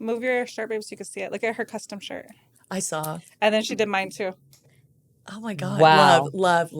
Move your shirt, babe, so you can see it. Look at her custom shirt. I saw. And then she did mine too. Oh my God. Wow. Love.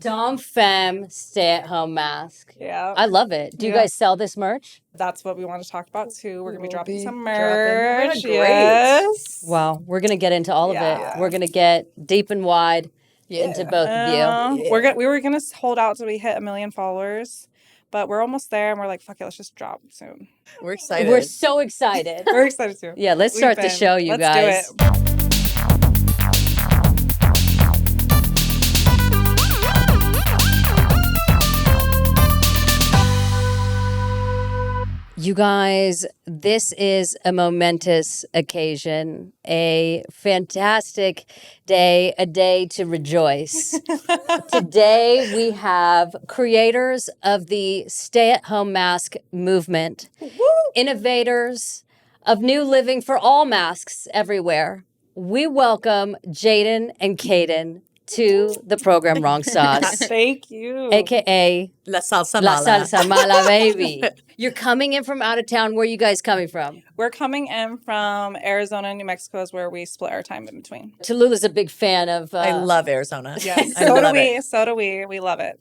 Dom Femme stay-at-home mask. Yeah. I love it. Do you guys sell this merch? That's what we want to talk about too. We're going to be dropping some What merch. a great. Yes. Wow. We're going to get into all of Yeah. it. We're going to get deep and wide into both of you. Yeah. We were going to hold out till we hit 1 million followers. But we're almost there, and we're like, fuck it, let's just drop soon. We're excited. We're so excited. We're excited too. Yeah, let's start the show, you guys. Let's do it. You guys, this is a momentous occasion, a fantastic day, a day to rejoice. Today, we have creators of the stay-at-home mask movement, innovators of new living for all masks everywhere. We welcome Jadyn and Kaydyn to the program Wrong Sauce. Thank you. AKA La salsa La mala. Salsa Mala, baby. You're coming in from out of town. Where are you guys coming from? We're coming in from Arizona and New Mexico is where we split our time in between. Tallulah's a big fan of... I love Arizona. Yes, I so do love we. it. So do we. We love it.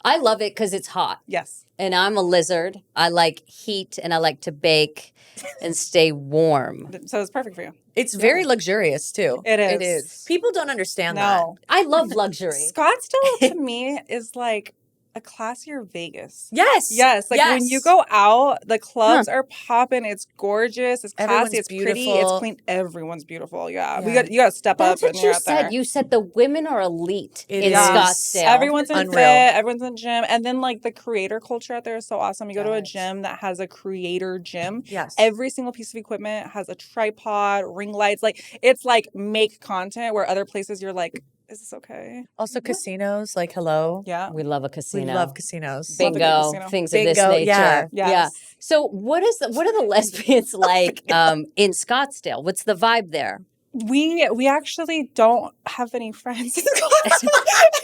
I love it because it's hot. Yes. And I'm a lizard. I like heat and I like to bake and stay warm. So it's perfect for you. It's very luxurious too. It is. It is. People don't understand No. I love luxury. Scottsdale to me is like a classier Vegas. that. Yes. Yes, like when you go out, the clubs are popping. It's gorgeous. It's classy. Everyone's It's pretty. beautiful. It's clean. Everyone's beautiful. Yeah, Yeah. you got to step That's up. what when you you're out said. there. You said the women are elite It in is. Scottsdale. Everyone's in Unreal. fit. Everyone's in gym, and then like the creator culture out there is so awesome. You go to a Yes. gym that has a creator gym. Yes. Every single piece of equipment has a tripod, ring lights. Like it's like make content where other places you're like, is this okay? Also casinos, like hello. Yeah. We love a We casino. love casinos. Love a good Bingo, casino. things of this Bingo, nature. yeah. Yes. So what are the lesbians like in Scottsdale? What's the vibe there? We actually don't have any friends.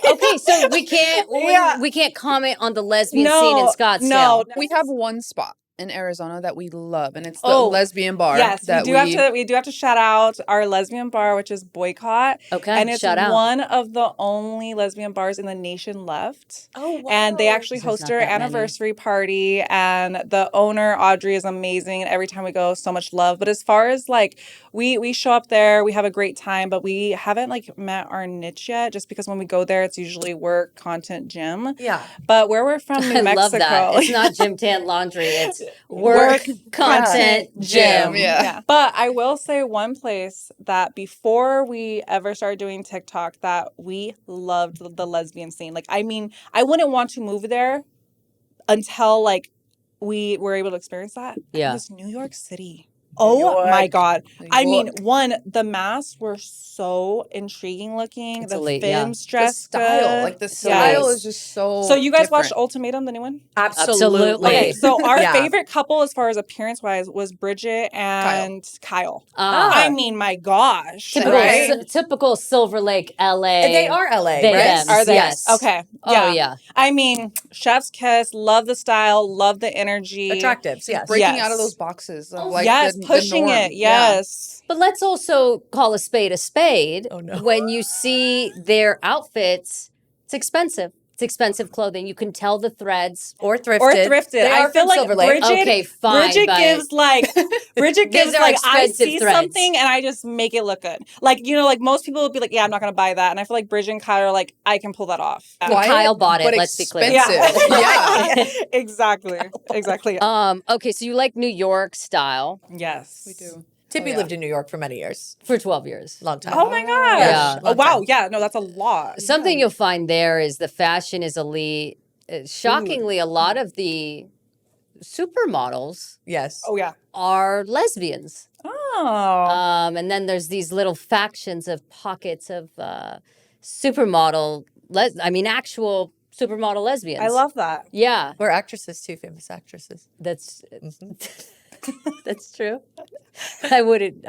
Okay, so we can't Yeah. we can't comment on the lesbian scene in Scottsdale. No, We have one spot in Arizona that we love, and it's the Oh, lesbian bar. yes, that we do have to shout out our lesbian bar, which is Boycott. Okay, And it's shout out. one of the only lesbian bars in the nation left. Oh, wow. And they actually There's host not our that many. anniversary party. And the owner, Audrey, is amazing. And every time we go, so much love. But as far as like, we show up there, we have a great time, but we haven't like met our niche yet, just because when we go there, it's usually work, content, gym. Yeah. But where we're from, New I Mexico. love that. It's not gym, tan, laundry. It's work, content, gym. Yeah. But I will say one place that before we ever started doing TikTok that we loved the lesbian scene. Like, I mean, I wouldn't want to move there until like we were able to experience that. Yeah. It was New York City. Oh York. my God. New I mean, York. one, the masks were so intriguing looking. It's the elite, yeah. films The dressed style, good. like the Yes. style is just so. So you guys different. watched Ultimatum, the new one? Absolutely. Okay, so our Yeah. favorite couple as far as appearance wise was Bridget and Kyle. Ah, I mean, my gosh. typical, Right? typical Silver Lake, LA. They are LA, They, right? them. Are they? Yes. Okay. Oh yeah. I mean, chef's kiss, love the style, love the energy. Attractives, yes. breaking Yes. out of those boxes of like yes, the pushing norm. it. Yes. But let's also call a spade a spade. Oh, no. When you see their outfits, it's expensive. It's expensive clothing. You can tell the threads. Or thrifted. Or thrifted. They I are feel from like Silver Lake. Bridget, Okay, fine, Bridget but- gives like Bridget These gives are like I expensive see threads. something and I just make it look good. Like, you know, like most people would be like, yeah, I'm not gonna buy that. And I feel like Bridget and Kyle are like, I can pull that off. Quiet, Kyle bought it, but let's be clear. expensive. Yeah. Exactly. Exactly. Okay, so you like New York style Yes. We do. Tippy yeah. lived in New York for many years. for 12 years. Long time. Oh my gosh. Yeah. Oh wow. Yeah, no, that's a lot. Something you'll find there is the fashion is elite. Shockingly, a lot of the supermodels Yes. Oh yeah. are lesbians. Oh. And then there's these little factions of pockets of supermodel, actual supermodel lesbians. I love that. Yeah, We're actresses too, famous actresses. that's that's true. I wouldn't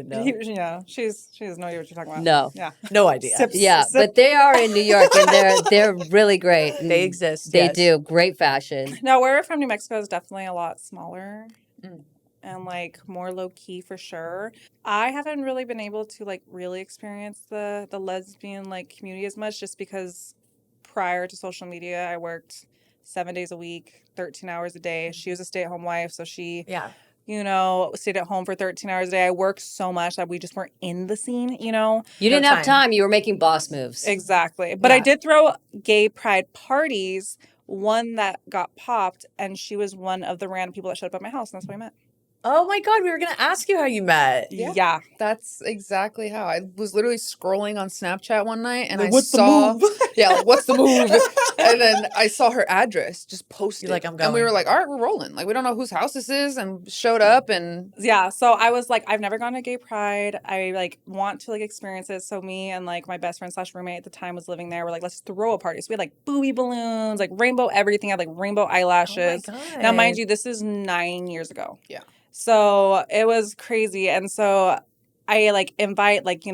know. Yeah. She has no idea what you're talking about. No. Yeah. No idea. Sip- Yeah, sip- but they are in New York and they're really great. and They exist. They yes. do great fashion. No, where we're from, New Mexico is definitely a lot smaller. and like more low key for sure. I haven't really been able to like really experience the lesbian like community as much, just because prior to social media I worked 7 days a week, 13 hours a day. She was a stay-at-home wife, so she Yeah. stayed at home for 13 hours a day. I worked so much that we just weren't in the scene. You No didn't have time. time. You were making boss moves. Exactly. But I Yeah. did throw gay pride parties, one that got popped, and she was one of the random people that showed up at my house, and that's how we met. Oh my God, we were gonna ask you how you met. Yeah. That's exactly how. I was literally scrolling on Snapchat one night and Like, I what's the saw, move? yeah, like, what's the move? And then I saw her address just posted. You're like, I'm And we going. were like, all right, we're rolling. Like, we don't know whose house this is, and showed up and Yeah, so I was like, I've never gone to gay pride. I like want to like experience it. So me and like my best friend / roommate at the time was living there. We're like, let's throw a party. So we had like booby balloons, like rainbow everything. I had like rainbow eyelashes. Oh my God. Now, mind you, this is 9 years ago. Yeah. So it was crazy. And so I like invite like,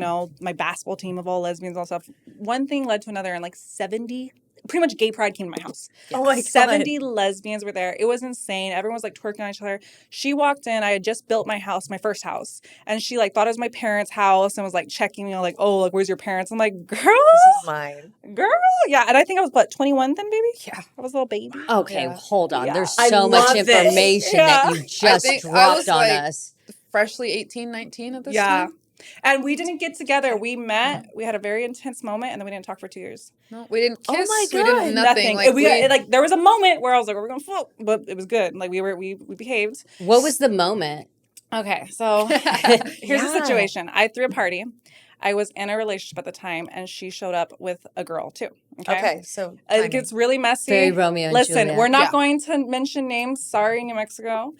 my basketball team of all lesbians and stuff. One thing led to another, and like 70, pretty much gay pride came to my house. Oh my God. 70 lesbians were there. It was insane. Everyone was like twerking on each other. She walked in. I had just built my house, my first house. And she like thought it was my parents' house and was like checking me, like, oh, like, where's your parents? I'm like, girl, This is mine. girl. Yeah. And I think I was, what, 21 then, baby? yeah. I was a little baby. Okay, Yeah. hold on. Yeah. There's I so much love this. information that you just think I dropped was, on like, us. freshly 18, 19 at this Yeah. time. And we didn't get together. We met. We had a very intense moment, and then we didn't talk for 2 years. No, we didn't Oh kiss. my We God. didn't nothing. Like, Like there was a moment where I was like, "We're gonna fuck," but it was good. Like we behaved. What was the moment? Okay, so here's the Yeah. situation. I threw a party. I was in a relationship at the time, and she showed up with a girl too. Okay, so It timing. gets really messy. Very Romeo and Listen, Juliet. we're not Yeah. going to mention names. Sorry, New Mexico.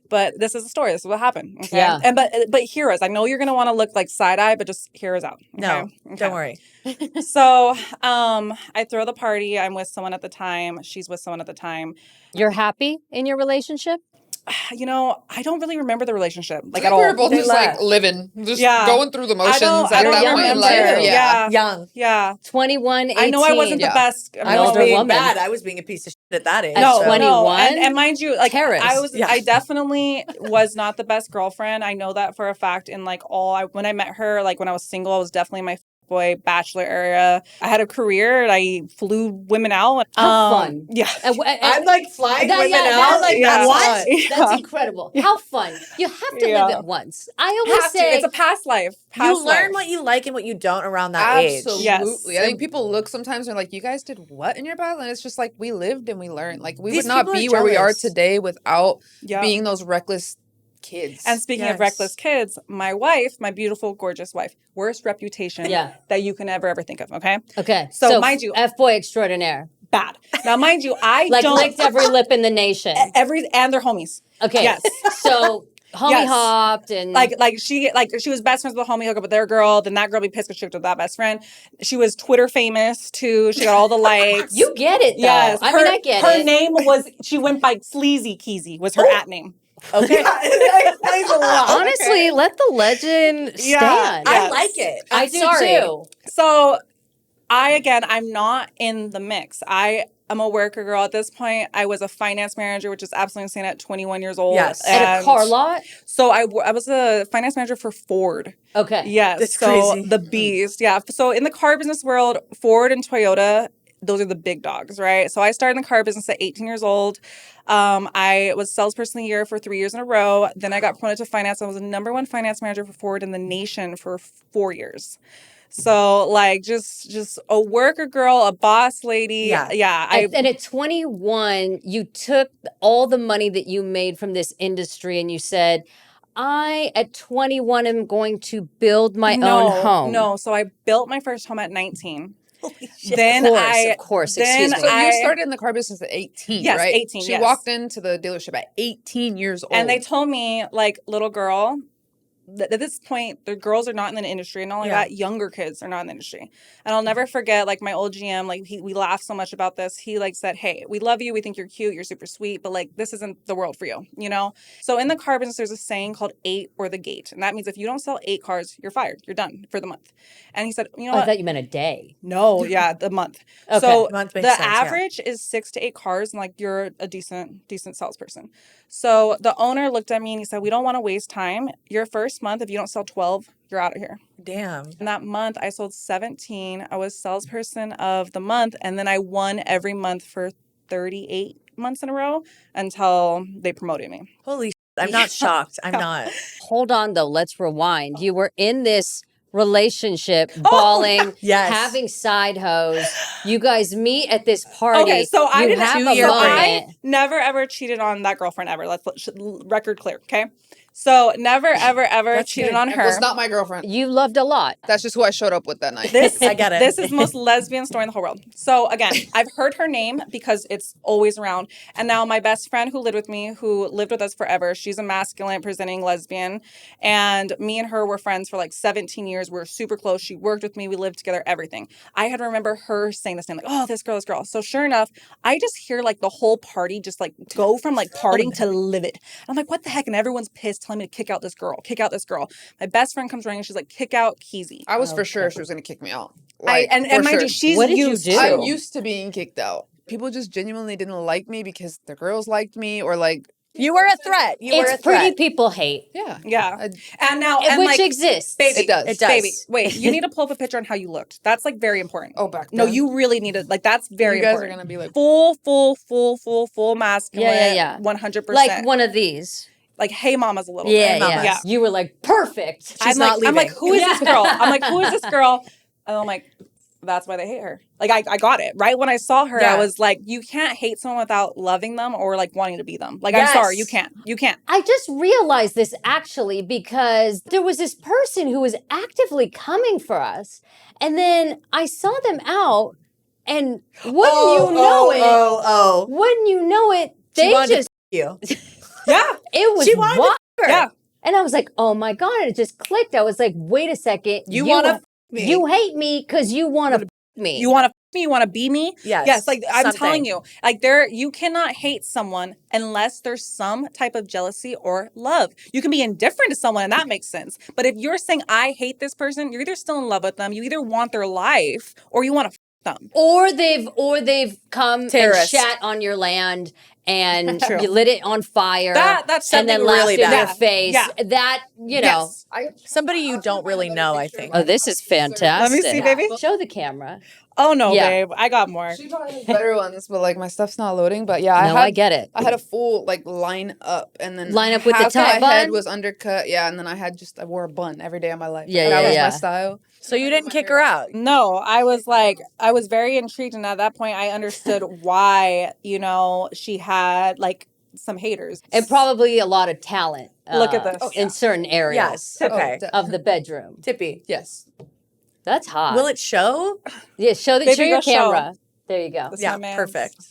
But this is a story. This is what happened. Okay. Yeah. And but hear us. I know you're gonna want to look like side eye, but just hear us out. Okay? No, Okay. don't worry. So I throw the party. I'm with someone at the time. She's with someone at the time. You're happy in your relationship? I don't really remember the relationship like I at think we all. were both They just like left. living, just Yeah. going through the motions I at don't that young point in too. life. Yeah. Young. Yeah. 21, 18. I know I wasn't the Yeah. best. I was older being woman. bad. I was being a piece of shit at that age. At No, 21? and mind you, like Terrorist. Yeah. I definitely was not the best girlfriend. I know that for a fact. And like when I met her, like when I was single, I was definitely my boy bachelor era. I had a career and I flew women out. How fun. Yeah. I'm like flying That- women yeah, out. that- like, Yeah. what? That's incredible. How fun. You have to live Yeah. it once. I always Have to. say It's a past life. You Past learn life. what you like and what you don't around that age. Absolutely. Yes. I think people look sometimes and are like, you guys did what in your past? And it's just like, we lived and we learned. Like, we These would not people are be where we are jealous. today without Yeah. being those reckless kids. And speaking of Yes. reckless kids, my wife, my beautiful, gorgeous wife, worst reputation Yeah. that you can ever think of. Okay, Okay. So, mind you- F-boy extraordinaire. bad. Now, mind you, I Like don't licked every lip in the nation. and they're homies. Okay. Yes. So homie Yes. hopped and Like she was best friends with a homie hookup with their girl. Then that girl be pissed because she hooked up with that best friend. She was Twitter famous too. She got all the likes. you get it though. Yes, I mean, I get her it. name was. She went by Sleazy Keezy. Was her at name. Okay. That explains a lot. Honestly, let the legend Yeah. stand. I Yes. like it. I I'm do sorry. too. So, I'm not in the mix. I am a worker girl at this point. I was a finance manager, which is absolutely insane at 21 years old. Yes. At a And car lot? So I was a finance manager for Ford. Okay. Yes. That's so crazy. the beast. Yeah. So in the car business world, Ford and Toyota, those are the big dogs, right? So I started in the car business at 18 years old. I was salesperson of the year for 3 years in a row. Then I got promoted to finance. I was the #1 finance manager for Ford in the nation for 4 years. So like just a worker girl, a boss lady. Yeah. And at 21, you took all the money that you made from this industry and you said, I, at 21, am going to build my own home. No. So I built my first home at 19. Holy shit. Then Of course. then Excuse me. so you I- started in the car business at 18, Yes, right? 18, She yes. walked into the dealership at 18 years old. And they told me, like, little girl, at this point, the girls are not in the industry, and not only that, younger kids are not in the industry. And I'll never forget, like, my old GM, like, we laughed so much about this. He, like, said, hey, we love you. We think you're cute. You're super sweet. But, like, this isn't the world for you, you know? So in the car business, there's a saying called 8 or the gate. And that means if you don't sell 8 cars, you're fired. You're done for the month. And he said, you know I what? thought you meant a day. No, yeah, the month. Okay. So Month the makes sense, average is 6 to 8 cars, and like you're a decent salesperson. So the owner looked at me and he said, we don't want to waste time. Your first month, if you don't sell 12, you're out of here. Damn. And that month, I sold 17. I was salesperson of the month, and then I won every month for 38 months in a row until they promoted me. Holy shit. I'm not shocked. I'm not. Hold on, though. Let's rewind. You were in this relationship, bawling, Yes. having side hoes. You guys meet at this party. Okay, so I you didn't have 2 a year break. I moment. never ever cheated on that girlfriend ever. Let's record clear, okay? So never ever ever cheated on her. It was not my girlfriend. You loved a lot. That's just who I showed up with that night. This I get it. This is the most lesbian story in the whole world. So again, I've heard her name because it's always around. And now my best friend who lived with me, who lived with us forever, she's a masculine presenting lesbian. And me and her were friends for like 17 years. We were super close. She worked with me. We lived together, everything. I had to remember her saying the same, like, oh, this girl. So sure enough, I just hear like the whole party just like go from like partying to livid. I'm like, what the heck? And everyone's pissed, telling me to kick out this girl. My best friend comes running and she's like, kick out Keezy. I was for sure she was going to kick me out. And for mind sure. you, she's What did you used do? to. I'm used to being kicked out. People just genuinely didn't like me because the girls liked me or like, You were a threat. You were a It's pretty threat. people hate, yeah. Yeah. And now, and which like, exists. baby, It does. It does. baby, wait, you need to pull up a picture on how you looked. That's like very important. Oh, back No, then? you really need to, like, that's very You guys important. are going to be like, Full masculine. Yeah. 100%. Like one of these. Like, hey, mama's a little Yeah, bit. Mamas. yeah. You were like, perfect. She's not I'm like, leaving. who is this girl? And I'm like, that's why they hate her. Like, I got it. Right when I saw her, Yeah. I was like, you can't hate someone without loving them or like wanting to be them. Like, Yes. I'm sorry, you can't. I just realized this actually because there was this person who was actively coming for us. And then I saw them out, and wouldn't you know it, She they wanted to just, you. Yeah. it was She wanted to wild. her. Yeah. And I was like, oh my God, and it just clicked. I was like, wait a second. You want to me. You hate me because you want to me. You want to me? You want to be me? Yes. Yes. Like, I'm Something. telling you, like, you cannot hate someone unless there's some type of jealousy or love. You can be indifferent to someone, and that makes sense. But if you're saying, I hate this person, you're either still in love with them, you either want their life, or you want to them. Or they've come Terrorists. and shat on your land and True. you lit it on fire. That's and then something laughed really in your bad. face. Yeah. That, you know. Yes. Somebody you don't really know, I think. Oh, this is fantastic. Let me see, baby. Show the camera. Oh, no, Yeah. babe. I got more. she probably has better ones, but like my stuff's not loading. But yeah, No, I get it. I had a full like line up, and then Line up with the half top my head bun? was undercut. Yeah, and then I wore a bun every day of my life. Yeah, that yeah, was yeah. my style. So you didn't kick her out. No, I was very intrigued. And at that point, I understood why, she had like some haters. And probably a lot of talent. Look at this. In certain areas Yes. Okay. of the bedroom. Tippy. Yes. That's hot. Will it show? Yeah, show Baby, your go show. camera. There you go. That's Yeah, my man's. perfect.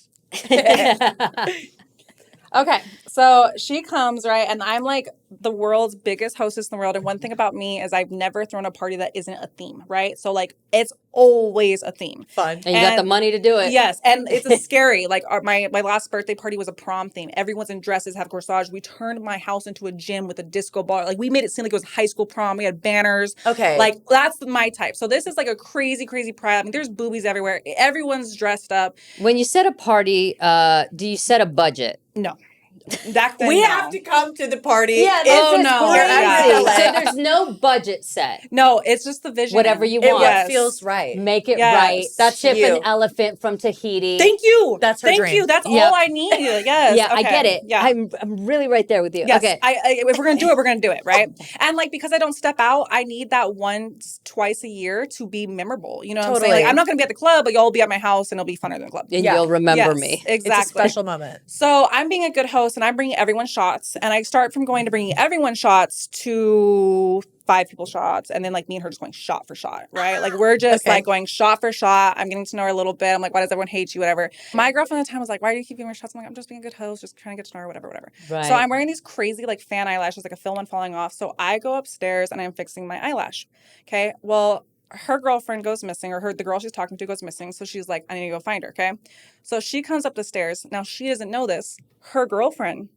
Okay, so she comes, right? And I'm like the world's biggest hostess in the world. And one thing about me is I've never thrown a party that isn't a theme, right? So like it's always a theme. Fun. And you got the And- money to do it. Yes, and it's a scary. Like my last birthday party was a prom theme. Everyone's in dresses, have corsage. We turned my house into a gym with a disco ball. Like we made it seem like it was high school prom. We had banners. Okay. Like that's my type. So this is like a crazy pride. I mean, there's boobies everywhere. Everyone's dressed up. When you set a party, do you set a budget? No, back then we no. have to come to the party. Yeah, If Oh, is no. crazy. Yeah. So there's no budget set. No, it's just the vision. Whatever you it want. Yes. feels right. Make it Yes. right. That ship You. an elephant from Tahiti. Thank you. That's her Thank dream. you. That's Yeah. all I need. Yes. Yeah, I Okay. get it. Yeah. I'm really right there with you. Yes, Okay. if we're gonna do it, we're gonna do it, right? And like because I don't step out, I need that twice a year to be memorable. You know what I'm saying? Totally. Like I'm not gonna be at the club, but y'all will be at my house, and it'll be funner than the club. And Yeah. you'll remember Yes, me. exactly. It's a special moment. So I'm being a good host, and I'm bringing everyone shots, and I start from going to bringing everyone shots to 5 people shots, and then like me and her just going shot for shot, right? Like we're just like going shot for shot. I'm getting to know her a little bit. I'm like, why does everyone hate you? Whatever. My girlfriend at the time was like, why do you keep giving me shots? I'm like, I'm just being a good host, just trying to get to know her, whatever. Right. So I'm wearing these crazy like fan eyelashes, like a film one falling off. So I go upstairs and I'm fixing my eyelash. Okay. Well, her girlfriend goes missing, or the girl she's talking to goes missing. So she's like, I need to go find her. Okay. So she comes up the stairs. Now she doesn't know this. Her girlfriend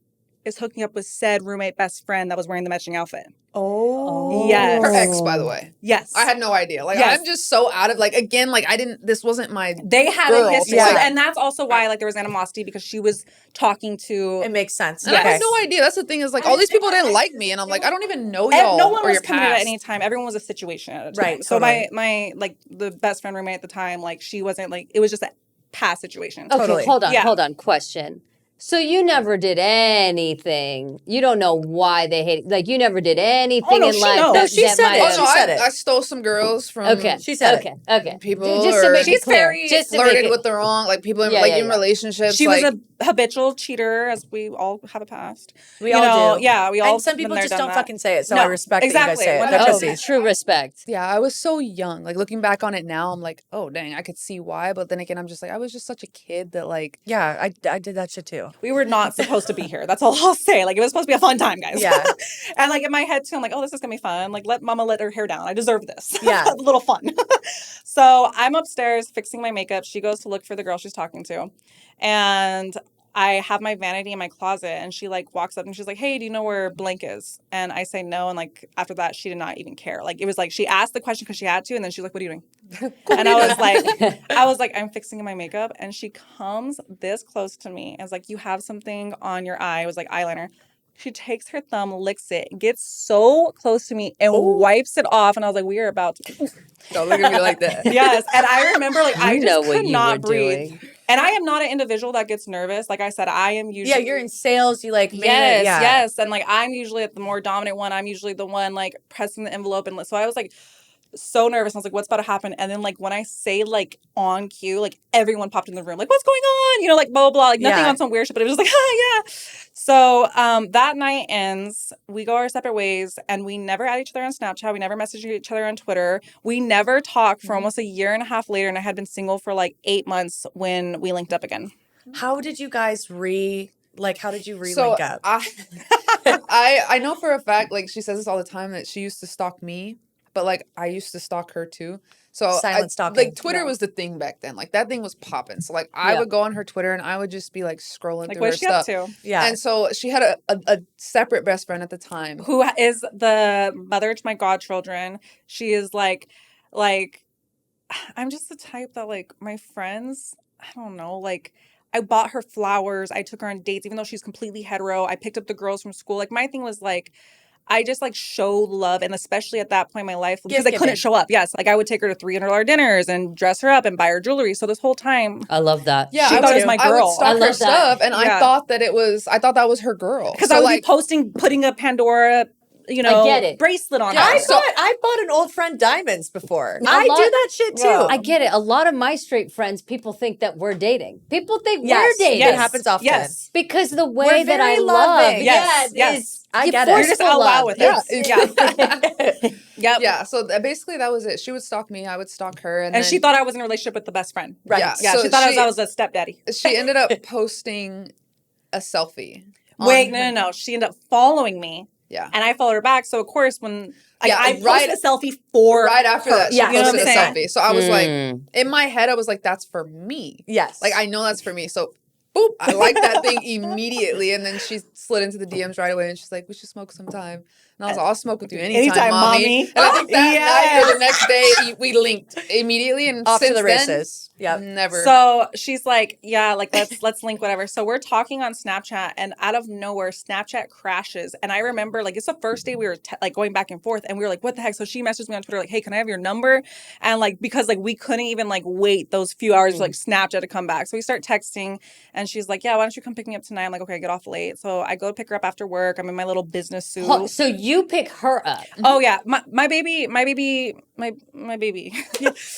is hooking up with said roommate best friend that was wearing the matching outfit. Oh. Yes. Her ex, by the way. Yes. I had no idea. Like, Yes. I'm just so out of, like, again, like, this wasn't my They had girl. a history. Yeah. So, and that's also why like there was animosity, because she was talking to It makes sense. And I had no idea. That's the thing, is like, all these people didn't like me, and I'm like, I don't even know y'all no one or was your committed at past. any time. Everyone was a situation at a time. Right, So totally. my like the best friend roommate at the time, like she wasn't like, it was just a past situation. Okay, Totally. hold on, Yeah. hold on. Question. So you never did anything. You don't know why they hate. Like you never did anything no, in she life. knows. That, No, she that said might it. Oh have- no, She said it. I stole some girls from Okay. She said okay. it. Okay. people, Just to or make it She's clear. very Just to make flirted it, with the wrong, like people in, Yeah, like yeah, in yeah. relationships. She like, was a habitual cheater, as we all have a past. We You all know, do. yeah, we all And some been people there, just done don't that. fucking say it. So No, I respect exactly. that you guys say it. Oh, They're oh, pussies. true respect. yeah, I was so young. Like looking back on it now, I'm like, oh dang, I could see why. But then again, I'm just like, I was just such a kid that like, Yeah, I did that shit too. We were not supposed to be here. That's all I'll say. Like, it was supposed to be a fun time, guys. Yeah. And like in my head too, I'm like, oh, this is gonna be fun. Like, let mama let her hair down. I deserve this. Yeah. A little fun. So I'm upstairs fixing my makeup. She goes to look for the girl she's talking to. And I have my vanity in my closet, and she like walks up and she's like, hey, do you know where blank is? And I say no. And like after that, she did not even care. Like it was like she asked the question because she had to, and then she's like, what are you doing? And I was like, I'm fixing my makeup. And she comes this close to me and is like, you have something on your eye. It was like eyeliner. She takes her thumb, licks it, gets so close to me and wipes it off. And I was like, we are about to. don't look at me like that. Yes. And I remember like, I You just know what could you not were breathe. doing. And I am not an individual that gets nervous. Like I said, I am usually. Yeah, you're in sales. You like made Yes, it. Yeah. yes. And like, I'm usually the more dominant one. I'm usually the one like pressing the envelope. And so I was like, so nervous. I was like, what's about to happen? And then like when I say like on cue, like everyone popped in the room, like, what's going on? You know, like blah, blah, blah. Like nothing Yeah. on some weird shit, but it was just like, oh yeah. So that night ends, we go our separate ways, and we never add each other on Snapchat. We never message each other on Twitter. We never talk for almost a year and a half later. And I had been single for like 8 months when we linked up again. How did you guys how did you So re-link up? I know for a fact, like she says this all the time, that she used to stalk me, but like I used to stalk her too. So Silent stalking. like Twitter was the thing back then. Like that thing was popping. So like I Yeah. would go on her Twitter and I would just be like scrolling Like, through her what's she up stuff. to? Yeah. And so she had a separate best friend at the time. Who is the mother to my godchildren. She is like, I'm just the type that like my friends, I don't know, like I bought her flowers. I took her on dates, even though she's completely hetero. I picked up the girls from school. Like my thing was like, I just like show love, and especially at that point in my life, because I Gift couldn't giving. show up. Yes, like I would take her to $300 dinners and dress her up and buy her jewelry. So this whole time, I love that. Yeah, She I thought it would, was my I would girl. stalk I her love that. stuff, and Yeah. I thought that was her girl. because So I would like, be posting, putting a Pandora, get it. bracelet on Yeah, her. I bought an old friend diamonds before. A I lot- do that shit too. Yeah. I get it. A lot of my straight friends, people think that we're dating. People think Yes, we're dating. It happens often. Yes. Because the way We're that I very love, loving. Yes, yeah, yes. is I you get it. You're just forceful out loud love. with yeah, it. Yeah. Yep. yeah. So basically that was it. She would stalk me, I would stalk her, and And then she thought I was in a relationship with the best friend. Right. Yeah, Yeah, so she thought I was a stepdaddy. she ended up posting a selfie. Wait, on- no. She ended up following me, Yeah. and I followed her back. So of course, when Yeah, I posted right- a selfie for Right after her. that, she Yeah, you know what posted I'm a saying? selfie. So I was like, Mm. in my head, I was like, that's for me. Yes. Like, I know that's for me. So, boop, I liked that thing immediately. And then she slid into the DMs right away and she's like, we should smoke sometime. And I was like, I'll smoke with you anytime, mommy. And I think that night or the next day, we linked immediately. And off to since the then, races. Yep. never. So she's like, yeah, like let's link whatever. So we're talking on Snapchat, and out of nowhere, Snapchat crashes. And I remember like it's the first day we were like going back and forth, and we were like, what the heck? So she messaged me on Twitter like, hey, can I have your number? And like because like we couldn't even like wait those few hours for like Snapchat to come back. So we start texting, and she's like, yeah, why don't you come pick me up tonight? I'm like, okay, I get off late. So I go pick her up after work. I'm in my little business suit. So you pick her up. Oh yeah, my baby.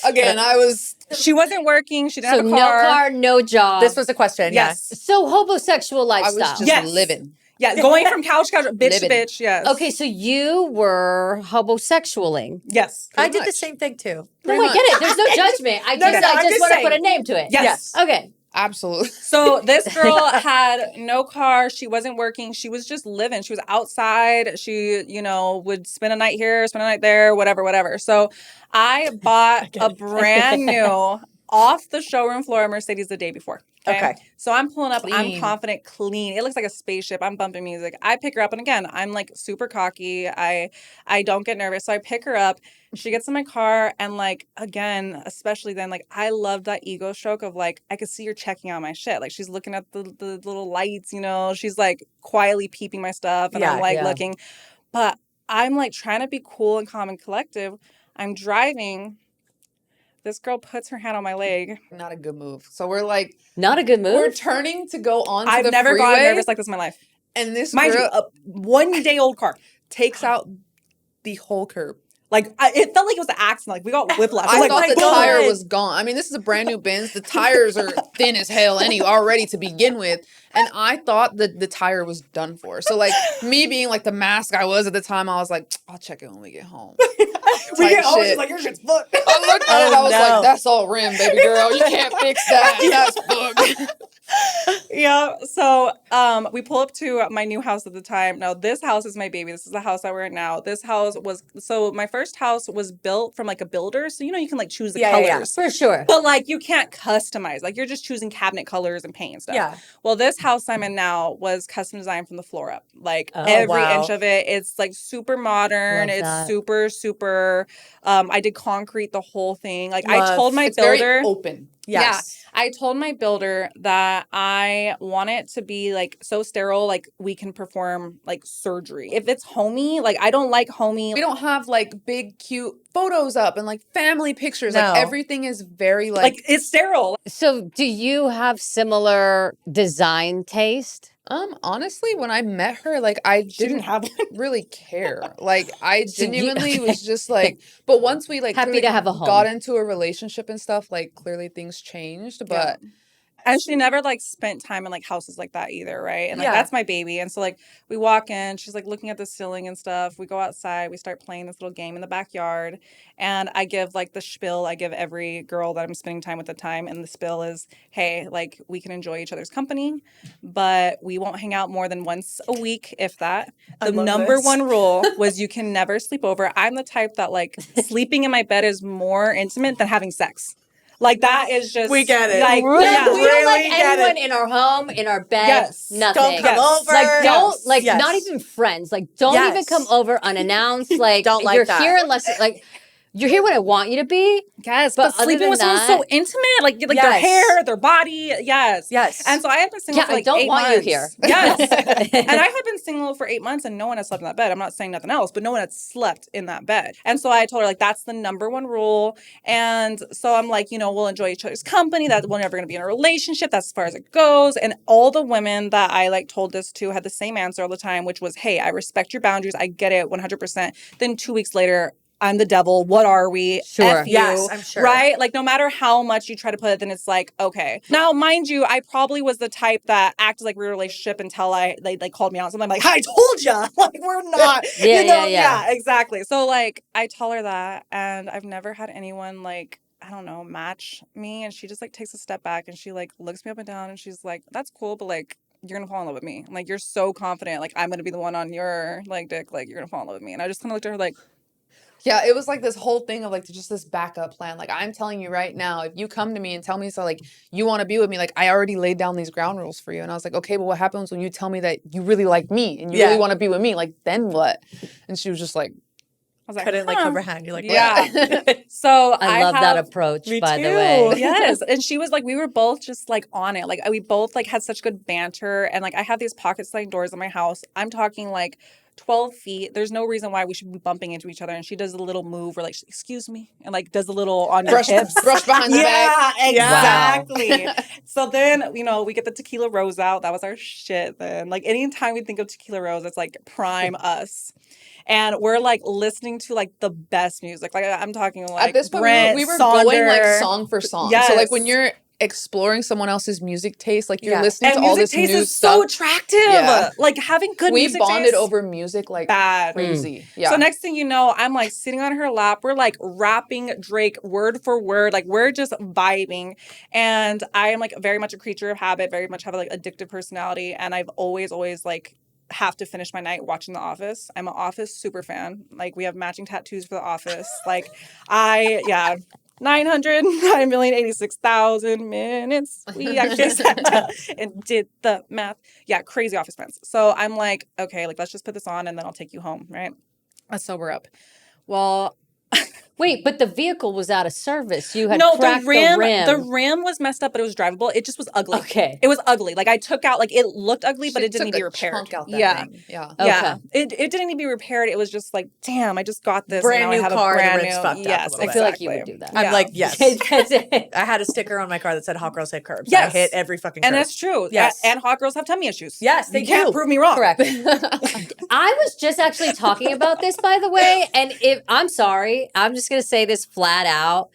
Again, I was. She wasn't working. She didn't So have a no car, no job. This was a question. Yes. So homosexual I lifestyle. was just Yes. living. Yeah, going from couch to bitch to Living. bitch. Yes. Okay, so you were homosexualing. Yes. I did the much. same thing too. No, I get it. There's no judgment. I No, just, no, I I'm just just want to put a saying. name to it. Yes. Okay. Absolutely. So this girl had no car. She wasn't working. She was just living. She was outside. She, would spend a night here, spend a night there, whatever. So I bought a brand new off the showroom floor Mercedes the day before. Okay. So I'm pulling up. I'm Clean. confident, clean. It looks like a spaceship. I'm bumping music. I pick her up. And again, I'm like super cocky. I don't get nervous. So I pick her up. She gets in my car and like, again, especially then, like I love that ego stroke of like, I could see her checking out my shit. Like she's looking at the little lights, she's like quietly peeping my stuff and I'm Yeah, like yeah. looking, but I'm like trying to be cool and calm and collective. I'm driving. This girl puts her hand on my leg. Not a good move. So we're like, Not a good we're move. turning to go onto I've the never freeway. gotten nervous like this in my life. And this Mind girl you, a 1 day old car. takes out the whole curb. Like it felt like it was an accident. Like we got whiplash. I Like, thought the boom. tire was gone. I mean, this is a brand new Benz. The tires are thin as hell already to begin with. And I thought that the tire was done for. So like me being like the mask I was at the time, I was like, I'll check it when we get home. We get Type home, shit. she's like, your shit's fucked. I looked at it, I was no. like, that's all rim, baby girl. You can't fix that. That's fucked. Yeah. So we pull up to my new house at the time. Now this house is my baby. This is the house that we're in now. This house was my first house was built from like a builder. So you can like choose the colors. For sure. But like you can't customize. Like you're just choosing cabinet colors and paint and stuff. Yeah. Well, this house I'm in now was custom designed from the floor up. Like Oh, every wow. inch of it. It's like super modern. Love It's that. super I did concrete the whole thing. Like I Love. told my It's builder. very open. Yes. I told my builder that I want it to be like so sterile, like we can perform like surgery. If it's homey, like I don't like homey. We don't have like big cute photos up and like family pictures. No. Like everything is very like it's sterile. So do you have similar design taste? Honestly, when I met her, like I didn't have one. really care. Like I So you- genuinely okay. was just like, but once we like Happy clearly to have a home. got into a relationship and stuff, like clearly things changed. But And she never like spent time in like houses like that either, right? And like Yeah. that's my baby. And so like we walk in, she's like looking at the ceiling and stuff. We go outside, we start playing this little game in the backyard. And I give like the spiel I give every girl that I'm spending time with at the time. And the spiel is, hey, like we can enjoy each other's company, but we won't hang out more than once a week, if that. I The love number this. one rule was you can never sleep over. I'm the type that like sleeping in my bed is more intimate than having sex. Like that is just We get it. Like, Really? yeah. We don't like Really get anyone it. in our home, in our bed, Yes. nothing. Don't come Yes. over. Like don't Yes. like Yes. not even friends. Like don't Yes. even come over unannounced. Like Don't like you're that. here unless like you're here when I want you to be. Yes, But but, other sleeping than with someone that- so intimate, like their Yes. hair, their body, yes. Yes. And so I have been single Yeah, for I like don't 8 want you months. here. Yes. And I have been single for 8 months and no one has slept in that bed. I'm not saying nothing else, but no one had slept in that bed. And so I told her like that's the number one rule. And so I'm like, we'll enjoy each other's company. That we're never gonna be in a relationship. That's as far as it goes. And all the women that I like told this to had the same answer all the time, which was, hey, I respect your boundaries. I get it 100%. Then 2 weeks later, I'm the devil. What are we? Sure. F you, Yes, I'm sure. Right? Like, no matter how much you try to put it, then it's like, okay. Now, mind you, I probably was the type that acted like we were a relationship until they called me out. So I'm like, I told ya. Like, we're not. Yeah. Exactly. So, like, I tell her that. And I've never had anyone, like, I don't know, match me. And she just, like, takes a step back and she, like, looks me up and down and she's like, that's cool, but, like, you're gonna fall in love with me. Like, you're so confident. Like, I'm gonna be the one on your, like, dick. Like, you're gonna fall in love with me. And I just kind of looked at her like, yeah, it was like this whole thing of like just this backup plan. Like I'm telling you right now, if you come to me and tell me so like you want to be with me, like I already laid down these ground rules for you. And I was like, okay, but what happens when you tell me that you really like me and you really want to be with me? Like then what? And she was just like, I was like, Couldn't like huh. comprehend. You're like, Yeah. So I love that have- approach, Me by the too. way. Yes. And she was like, we were both just like on it. Like we both like had such good banter. And like I have these pocket sliding doors in my house. I'm talking like 12 feet. There's no reason why we should be bumping into each other. And she does a little move where like, excuse me. And like does a little on your brush, hips. brush behind the back. Exactly. So then, we get the tequila rose out. That was our shit then. Like anytime we think of tequila rose, it's like prime us. And we're like listening to like the best music. Like I'm talking like At this point, Brent, we were Sonder. going like song for song. So like when Yes. you're exploring someone else's music taste. Like you're Yeah. listening And to all music this taste new is stuff. so attractive. Yeah. Like having good We music bonded taste. over music like Bad. crazy. Yeah. So next thing you know, I'm like sitting on her lap. We're like rapping Drake word for word. Like we're just vibing. And I am like very much a creature of habit, very much have a like addictive personality. And I've always like have to finish my night watching The Office. I'm an Office super fan. Like we have matching tattoos for The Office. Like 909,086,000 minutes. We actually sat down and did the math. Yeah, crazy Office fans. So I'm like, okay, like let's just put this on and then I'll take you home, right? Let's sober up. Well, Wait, but the vehicle was out of service. You had no, cracked the rim was messed up, but it was drivable. It just was ugly. Okay. It was ugly. Like I took out, like it looked ugly, but She it didn't need took to be a repaired. chunk out that Yeah. thing. Yeah. Yeah, Okay. it didn't need to be repaired. It was just like, damn, I just got this. Brand and now new I have car, a the brand rim's new. fucked up a Yes, little bit. I feel like you exactly. would do that. I'm Yeah. like, yes. That's it. I had a sticker on my car that said hot girls hit curbs. Yes. I hit every fucking curb. And that's true. Yes. And hot girls have tummy issues. Yes, they You can't do. prove me wrong. Correct. I was just actually talking about this, by the way. And if I'm sorry, I'm just going to say this flat out.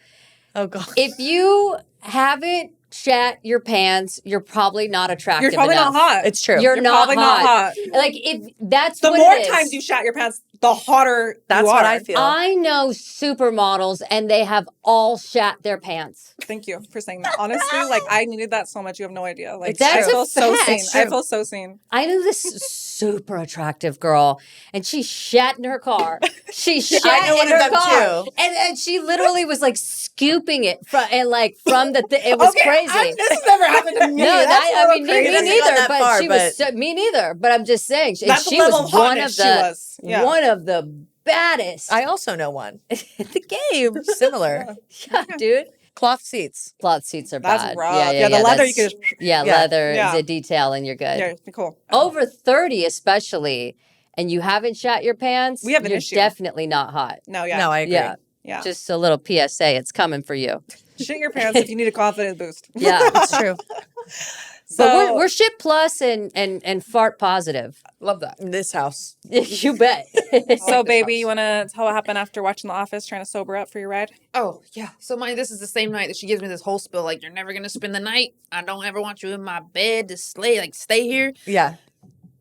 Oh, God. If you haven't shat your pants, you're probably not attractive You're probably enough. not hot. It's true. You're not probably hot. not hot. Like, if that's The what more it is. times you shat your pants, the hotter That's you what are. I feel. I know supermodels and they have all shat their pants. Thank you for saying that. Honestly, like I needed that so much. You have no idea. Like That's I a feel so fact. seen. It's I true. feel so seen. I knew this super attractive girl, and she shat in her car. She shat I know in one of her them car, too. and she literally was like scooping it from the. It was Okay, crazy. this has never happened to me. No, That's a I little mean, crazy. me Doesn't go neither. that But far, she but- was me neither. But I'm just saying, and That's the she level was of one hotness of she the was. Yeah. one of the baddest. I also know one. the game, Similar. yeah, dude. Cloth seats. Cloth seats are That's bad. rough. Yeah, the leather you that's- could Yeah, yeah, leather, yeah. the detail, and you're good. Yeah, cool. Over 30 especially, and you haven't shat your pants, We have an you're issue. definitely not hot. No, yeah. No, I agree. Yeah. yeah. Just a little PSA, it's coming for you. Shit your pants if you need a confidence boost. Yeah. It's true. So But we're shit plus and fart positive. Love that. In this house. You bet. so baby, you want to tell what happened after watching The Office, trying to sober up for your ride? Oh, yeah. So this is the same night that she gives me this whole spill. Like, you're never going to spend the night. I don't ever want you in my bed to stay here. Yeah.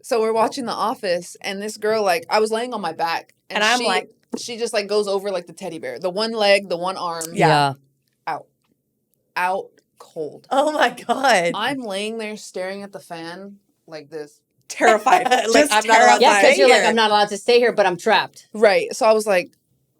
So we're watching The Office, and this girl, like, I was laying on my back. And I'm she, like- she just, like, goes over, like, the teddy bear. The one leg, the one arm. Yeah. Out cold. Oh, my God. I'm laying there staring at the fan like this. Terrified. Like, Just I'm not allowed to Yeah, terrified. because you're like, here. I'm not allowed to stay here, but I'm trapped. Right. So I was like,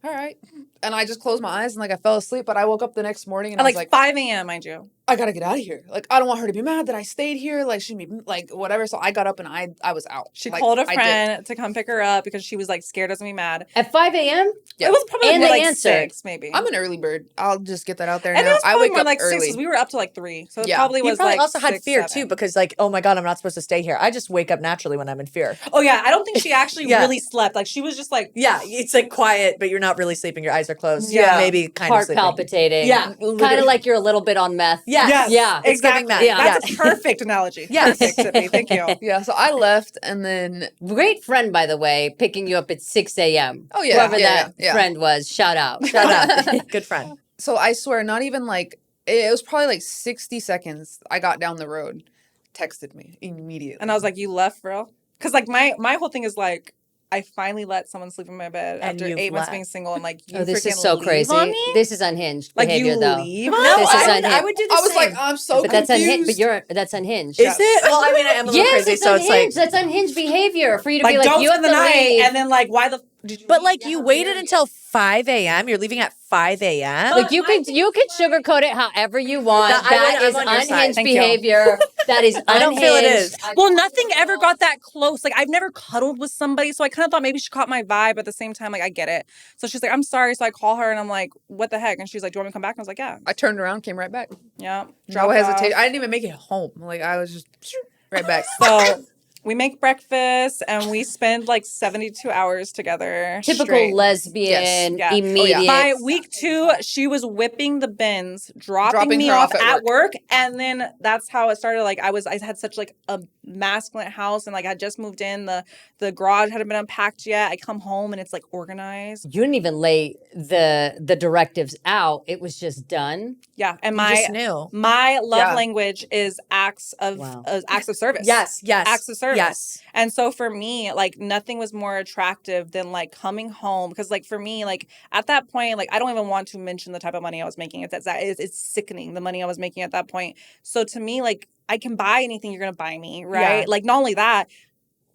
all right. And I just closed my eyes and like I fell asleep. But I woke up the next morning and At I was like like, 5 a.m., mind you. I gotta get out of here. Like I don't want her to be mad that I stayed here. Like she'd be like whatever. So I got up and I was out. She Like, called a I did. friend to come pick her up because she was like scared I was gonna be mad. At 5 a.m.? Yeah. It was probably And more they like answered. 6, maybe. I'm an early bird. I'll just get that out there and it now. was I probably wake more up like 6 early. because we were up to like 3. So it Yeah. probably You was probably like also had 6, fear 7. too, because like, oh my God, I'm not supposed to stay here. I just wake up naturally when I'm in fear. Oh yeah, I don't think she actually Yeah. really slept. Like she was just like, Yeah, it's like quiet, but you're not really sleeping. Your eyes are closed. Yeah. Maybe kind Heart of sleeping. palpitating. Yeah, Kind literally. of like you're a little bit on meth. Yes. yes, Yeah. It's giving exactly. that. Yeah. That's a perfect analogy. Yes. Perfect, Tiffany. Thank you. Yeah. So I left and then Great friend, by the way, picking you up at 6 a.m. Oh, yeah, Whoever yeah, that yeah. friend was, shout out. Shut up. Good friend. so I swear not even like it was probably like 60 seconds. I got down the road, texted me immediately. And I was like, you left, bro? Because like my whole thing is like, I finally let someone sleep in my bed And after you've 8 months left. being single, and like you Oh, this freaking is so leave crazy. on me? This is unhinged Like behavior, you though. leave? No, on me? This is I unhinged. would do the I was same. like, I'm so But that's unhinged. But confused. that's unhinged. Is it? Well, I mean, I am a little Yes, crazy, it's so it's unhinged. like. That's unhinged behavior for you to Like be like, don't you have spend the to night, leave. and then like why the did you? But leave? like, Yeah, you how waited dare you. until 5 a.m. You're leaving at 5 a.m. Like you can sugarcoat it however you want. No, That I'm is on your side. unhinged Thank you. behavior. That is unhinged. I don't feel it is. Well, nothing ever got that close. Like I've never cuddled with somebody, so I kind of thought maybe she caught my vibe. But at the same time, like I get it. So she's like, "I'm sorry." So I call her and I'm like, "What the heck?" And she's like, "Do you want me to come back?" And I was like, "Yeah, I turned around, came right back. yeah." No Dropped hesitation. off. I didn't even make it home. Like I was just right back. So We make breakfast and we spend like 72 hours together. Typical straight. lesbian, Yeah. immediate. By week 2, she was whipping the bins, dropping me her off off at at work, and then that's how it started. Like I had such like a masculine house, and like I just moved in. The garage hadn't been unpacked yet. I come home and it's like organized. You didn't even lay the directives out. It was just done. Yeah, and You just knew. my love Yeah. language is acts of service. Yes. Acts of service. Yes. And so for me, like nothing was more attractive than like coming home, because like for me, like at that point, like I don't even want to mention the type of money I was making. It's sickening, the money I was making at that point. So to me, like I can buy anything you're gonna buy me, right? Yeah. Like not only that,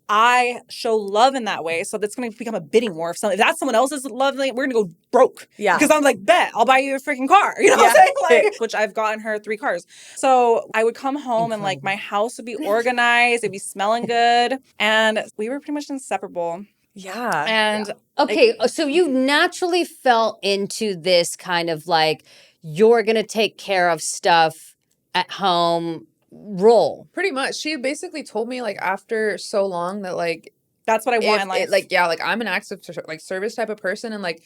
I show love in that way, so that's going to become a bidding war. If that's someone else's love, we're going to go broke. Yeah. Because I'm like, bet I'll buy you a freaking car. You know what I'm saying? Like, which I've gotten her 3 cars. So I would come home and like my house would be organized, it'd be smelling good, and we were pretty much inseparable. Yeah. And Okay, so you naturally fell into this kind of like, you're going to take care of stuff at home role. Pretty much. She basically told me like after so long that like that's what I want in life. like I'm an acts of like service type of person, and like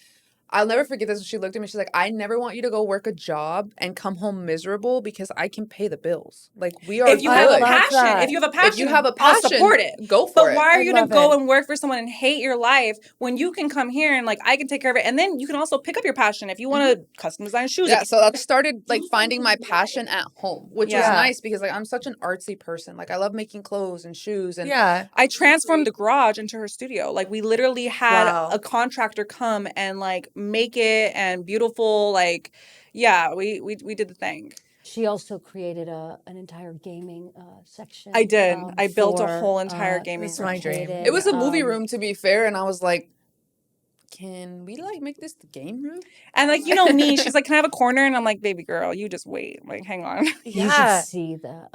I'll never forget this when she looked at me. She's like, I never want you to go work a job and come home miserable because I can pay the bills. Like we are if you have a good. passion, if you have a passion, If you have a I'll passion, support it. Go for But it. why are you gonna love go it. and work for someone and hate your life when you can come here and like I can take care of it, and then you can also pick up your passion if you want to custom design shoes. Yeah, so I started like finding my passion at home, which was Yeah. nice because like I'm such an artsy person. Like I love making clothes and shoes, and I transformed the garage into her studio. Like we literally had Wow. a contractor come and like make it and beautiful. Like, yeah, we did the thing. She also created an entire gaming section. I did. I built a for, whole entire gaming That's my room. dream. created, it was a movie room to be fair. And I was like, can we like make this the game room? And like, you know me, she's like, can I have a corner? And I'm like, baby girl, you just wait. Like, hang on. You Yeah. should see the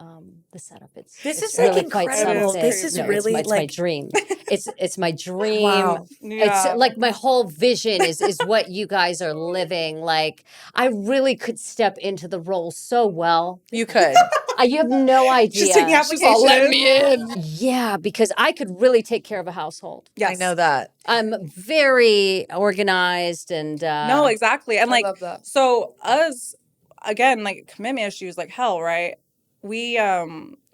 setup. This It's is, like, really quite incredible. something. This is really, it's my like- dream. It's my dream. Wow. Yeah. It's like my whole vision is what you guys are living. Like I really could step into the role so well. You could. You have no idea. She's taking applications. Let me in. Yeah, because I could really take care of a household. Yes. I know that. I'm very organized and No, exactly. And like, love that. so us, again, like commitment issues, like hell, right? We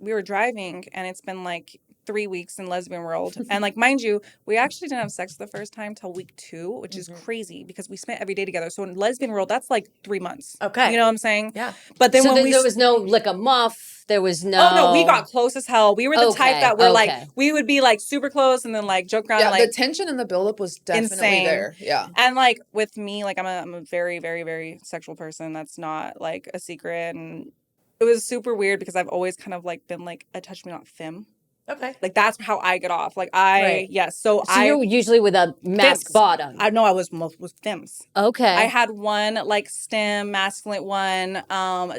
were driving and it's been like 3 weeks in lesbian world. And like, mind you, we actually didn't have sex the first time till week 2, which is crazy because we spent every day together. So in lesbian world, that's like 3 months. Okay. You know what I'm saying? Yeah. But then so when then we there was no lick a muff. There was no. Oh no, we got close as hell. We were the type Okay, that were like, okay. we would be like super close and then like joke around Yeah, like the tension and the buildup was definitely insane. there. Yeah. And like with me, like I'm a very, very, very sexual person. That's not like a secret. And it was super weird because I've always kind of like been like a touch me not femme. Okay. Like that's how I get off. Like Right. yes. So You're usually with a mask Fims. bottom. I know I was most with femmes. Okay. I had one like STEM masculine one.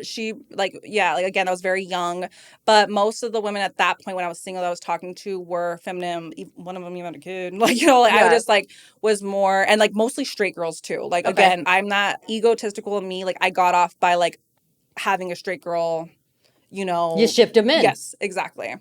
She like again I was very young, but most of the women at that point when I was single that I was talking to were feminine. One of them even had a kid. Like I Yeah. just like was more and like mostly straight girls too. Like Okay. again, I'm not egotistical in me. Like I got off by like having a straight girl. You shipped him in. Yes, exactly.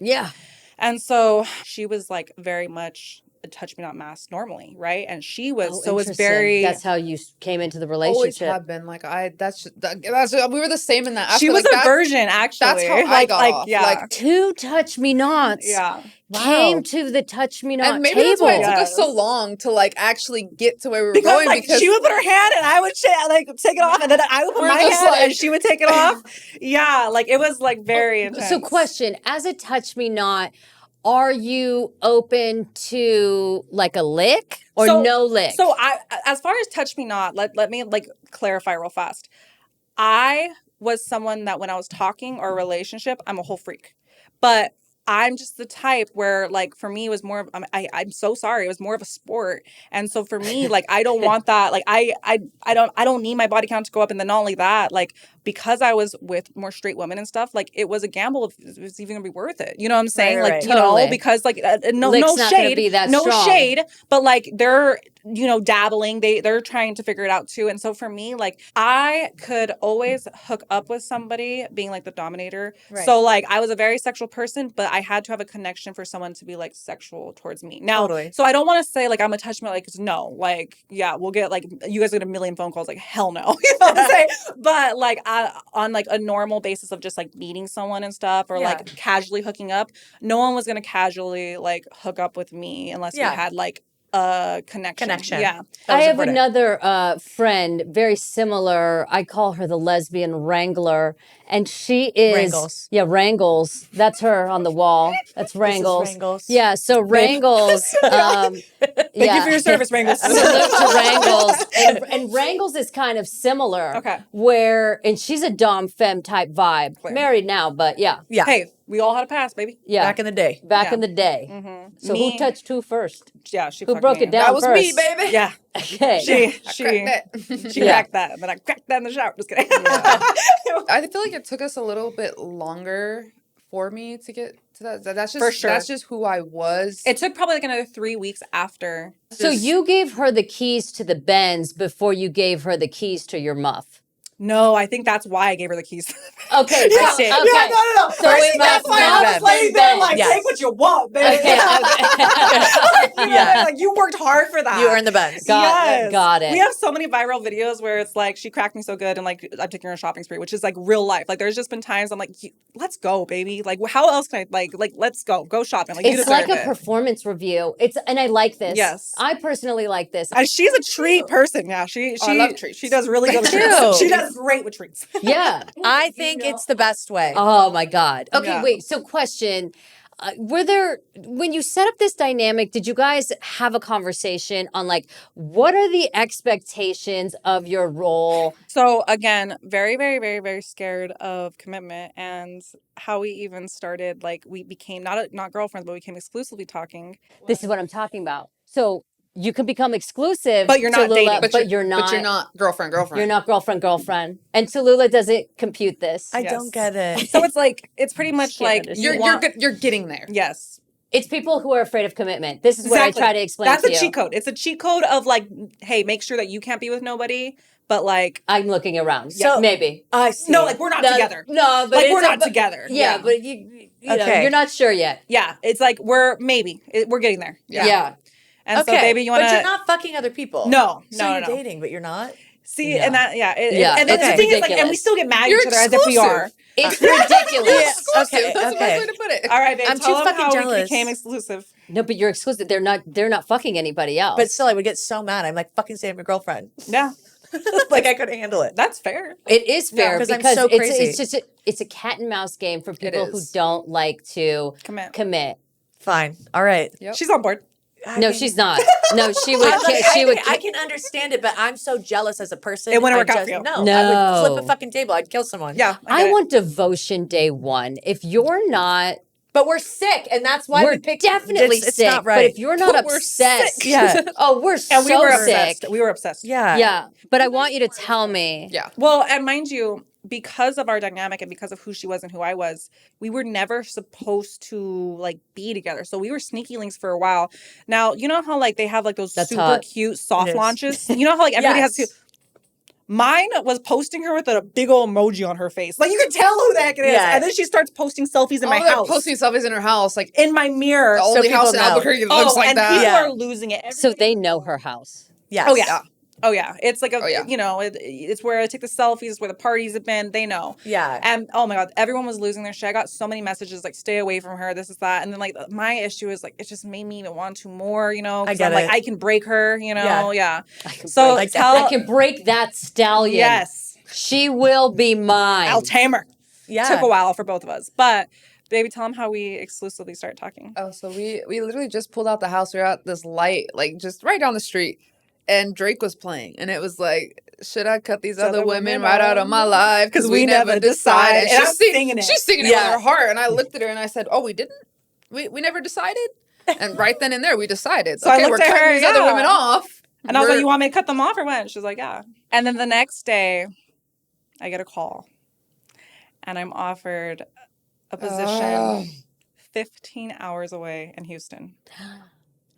Yeah. And so she was like very much a touch me not mask normally, right? And she was so it was Interesting. very. That's how you came into the Always relationship. have been like that's we were the same in that. I She feel was like a that's- virgin, actually. That's how I got off. Yeah, Like, Two touch me nots. yeah. Came to the touch me not and maybe table. that's why it took us so Yes. long to like actually get to where we were Because going. like Because she would put her hand and I would like take it off, and then I would put We're my just hand and like- she would take it off. Yeah, like it was like very intense. So, question: as a touch me not, are you open to like a lick or So- no lick? So as far as touch me not, let me like clarify real fast. I was someone that when I was talking or a relationship, I'm a whole freak, but I'm just the type where like for me it was more of I'm so sorry, it was more of a sport. And so for me like I don't want that, like I don't need my body count to go up. And then not only that, like because I was with more straight women and stuff, like it was a gamble if it was even gonna be worth it. You know what I'm saying? Right, like right. you know, Totally. because like no Lick's not gonna shade, be that no strong. shade, but like they're dabbling. They're trying to figure it out too. And so for me, like, I could always hook up with somebody being like the dominator. Right. So like I was a very sexual person, but I had to have a connection for someone to be like sexual towards me. Now, Totally. so I don't want to say like I'm attachment, like, 'cause no, like, yeah, we'll get like, you guys get a million phone calls, like, hell no. You know what I'm saying? But like on like a normal basis of just like meeting someone and stuff, or like casually hooking up, no one was gonna casually like hook up with me unless we had like a connection. Yeah. I have another friend, very similar. I call her the lesbian wrangler, and she is Wrangles. Yeah, Wrangles. That's her on the wall. That's Wrangles. Wrangles. Yeah, so Wrangles. Thank you for your service, Wrangles. Salute to Wrangles. And Wrangles is kind of similar. Okay. And she's a dom femme type vibe. Clear. Married now, but yeah. Hey, we all had a past, baby. Yeah. Back in the day. Back in the day. Mm-hmm. So who touched who first? Yeah, she Who fucked broke me. it down That was first? me, baby. Yeah. Okay. She Yeah. cracked that, and then I cracked that in the shower. Just kidding. I feel like it took us a little bit longer for me to get to that. That's just For sure. That's just who I was. It took probably like another 3 weeks after. So you gave her the keys to the Benz before you gave her the keys to your muff. No, I think that's why I gave her the keys. Okay. Yeah, okay. no. So it That's must why have I was laying there like, take what you want, baby. Okay. Like, you worked hard for that. You earned the Benz. Got it. We have so many viral videos where it's like, she cracked me so good, and like I'm taking her on a shopping spree, which is like real life. Like there's just been times I'm like, let's go, baby. Like how else can I like let's go shopping. Like you It's deserve like a it. performance review. And I like this. Yes. I personally like this. And she's a treat person. Yeah, she I love treats. She does really good with Me treats. too. She does great with treats. Yeah. I think it's the best way. Oh my God. Okay, Yeah. wait. So question. When you set up this dynamic, did you guys have a conversation on like, what are the expectations of your role? So again, very, very, very, very scared of commitment, and how we even started, like we became not girlfriends, but we became exclusively talking. This is what I'm talking about. So you can become exclusive, But you're not Tallulah, dating. but you're not. But you're not girlfriend. You're not girlfriend. And Tallulah doesn't compute this. I Yes. don't get it. So it's like, it's pretty much Can't like understand. You're getting there. Yes. It's people who are afraid of commitment. This is what I try to explain That's to a you. cheat code. It's a cheat code of like, hey, make sure that you can't be with nobody, but like, I'm looking around. So- Maybe. I see. no, like we're not together. No, but Like it's we're not together. Yeah, but you know, Okay. you're not sure yet. Yeah, it's like we're getting there. Yeah. And so baby, you want But to? you're not fucking other people. No, So no, you're no. dating, but you're not. See, Yeah. and that, Yeah, and then it's the thing is, like, and we ridiculous. still get mad at You're each other as if we are. exclusive. It's ridiculous. Okay, That's the okay. best way to put it. All right, babe. I'm tell too them fucking how we jealous. became exclusive. No, but you're exclusive. They're not fucking anybody else. But still, I would get so mad. I'm like, fucking say I'm your girlfriend. Yeah, Like I couldn't handle it. that's fair. it is fair 'cause I'm because so crazy. it's just it's a cat and mouse game for people who is. don't like to Commit. Fine. All right. Yep. She's on board. I No, mean, she's not. No, she would. I can understand it, but I'm so jealous as a person. It wouldn't I work out just- for you. No, I No. would flip a fucking table. I'd kill someone. Yeah, I get it. want devotion day one. If you're not, But we're sick, and that's why we're we picked. definitely it's sick. not right. But if you're not But we're obsessed, sick. Yeah. oh, we're And we were so obsessed. sick. We were obsessed. Yeah. Yeah, but I want you to tell me. Yeah. Well, and mind you, because of our dynamic and because of who she was and who I was, we were never supposed to like be together. So we were sneaky links for a while. Now, you know how like they have like those That's super hot. cute soft It is. launches? You know how like everybody has to. Yes. Mine was posting her with a big old emoji on her face. Like you can tell who the heck it is. Yeah. And then she starts posting selfies in my Oh, they're house. posting selfies in her house, like in my mirror. the only people house in know. Albuquerque that looks like and that. people Yeah. are losing it. So they know her house. Yes. Oh yeah. Oh yeah. It's like a, Oh, yeah. you know, it's where I take the selfies, it's where the parties have been. They know. Yeah. And oh my God, everyone was losing their shit. I got so many messages like, stay away from her, this is that. And then like my issue is like, it just made me even want to more, you know, 'cause I get I'm like, it. I can break her, you know? Yeah. can So break tell, I can break that stallion. yes, She will be mine. I'll tame her. Yeah. Took a while for both of us. But baby, tell them how we exclusively started talking. Oh, so we literally just pulled out the house. We were at this light, like just right down the street, and Drake was playing, and it was like, should I cut these other women right out of my life? Because we never decided. And I'm singing it. She's singing it Yeah. with her heart, and I looked at her and I said, "Oh, we didn't. We never decided." And right then and there, we decided. So I okay, looked we're at cutting her, these other yeah. women off. And I was like, We're- you want me to cut them off or what? She was like, yeah. And then the next day, I get a call. And I'm offered a position Oh. 15 hours away in Houston.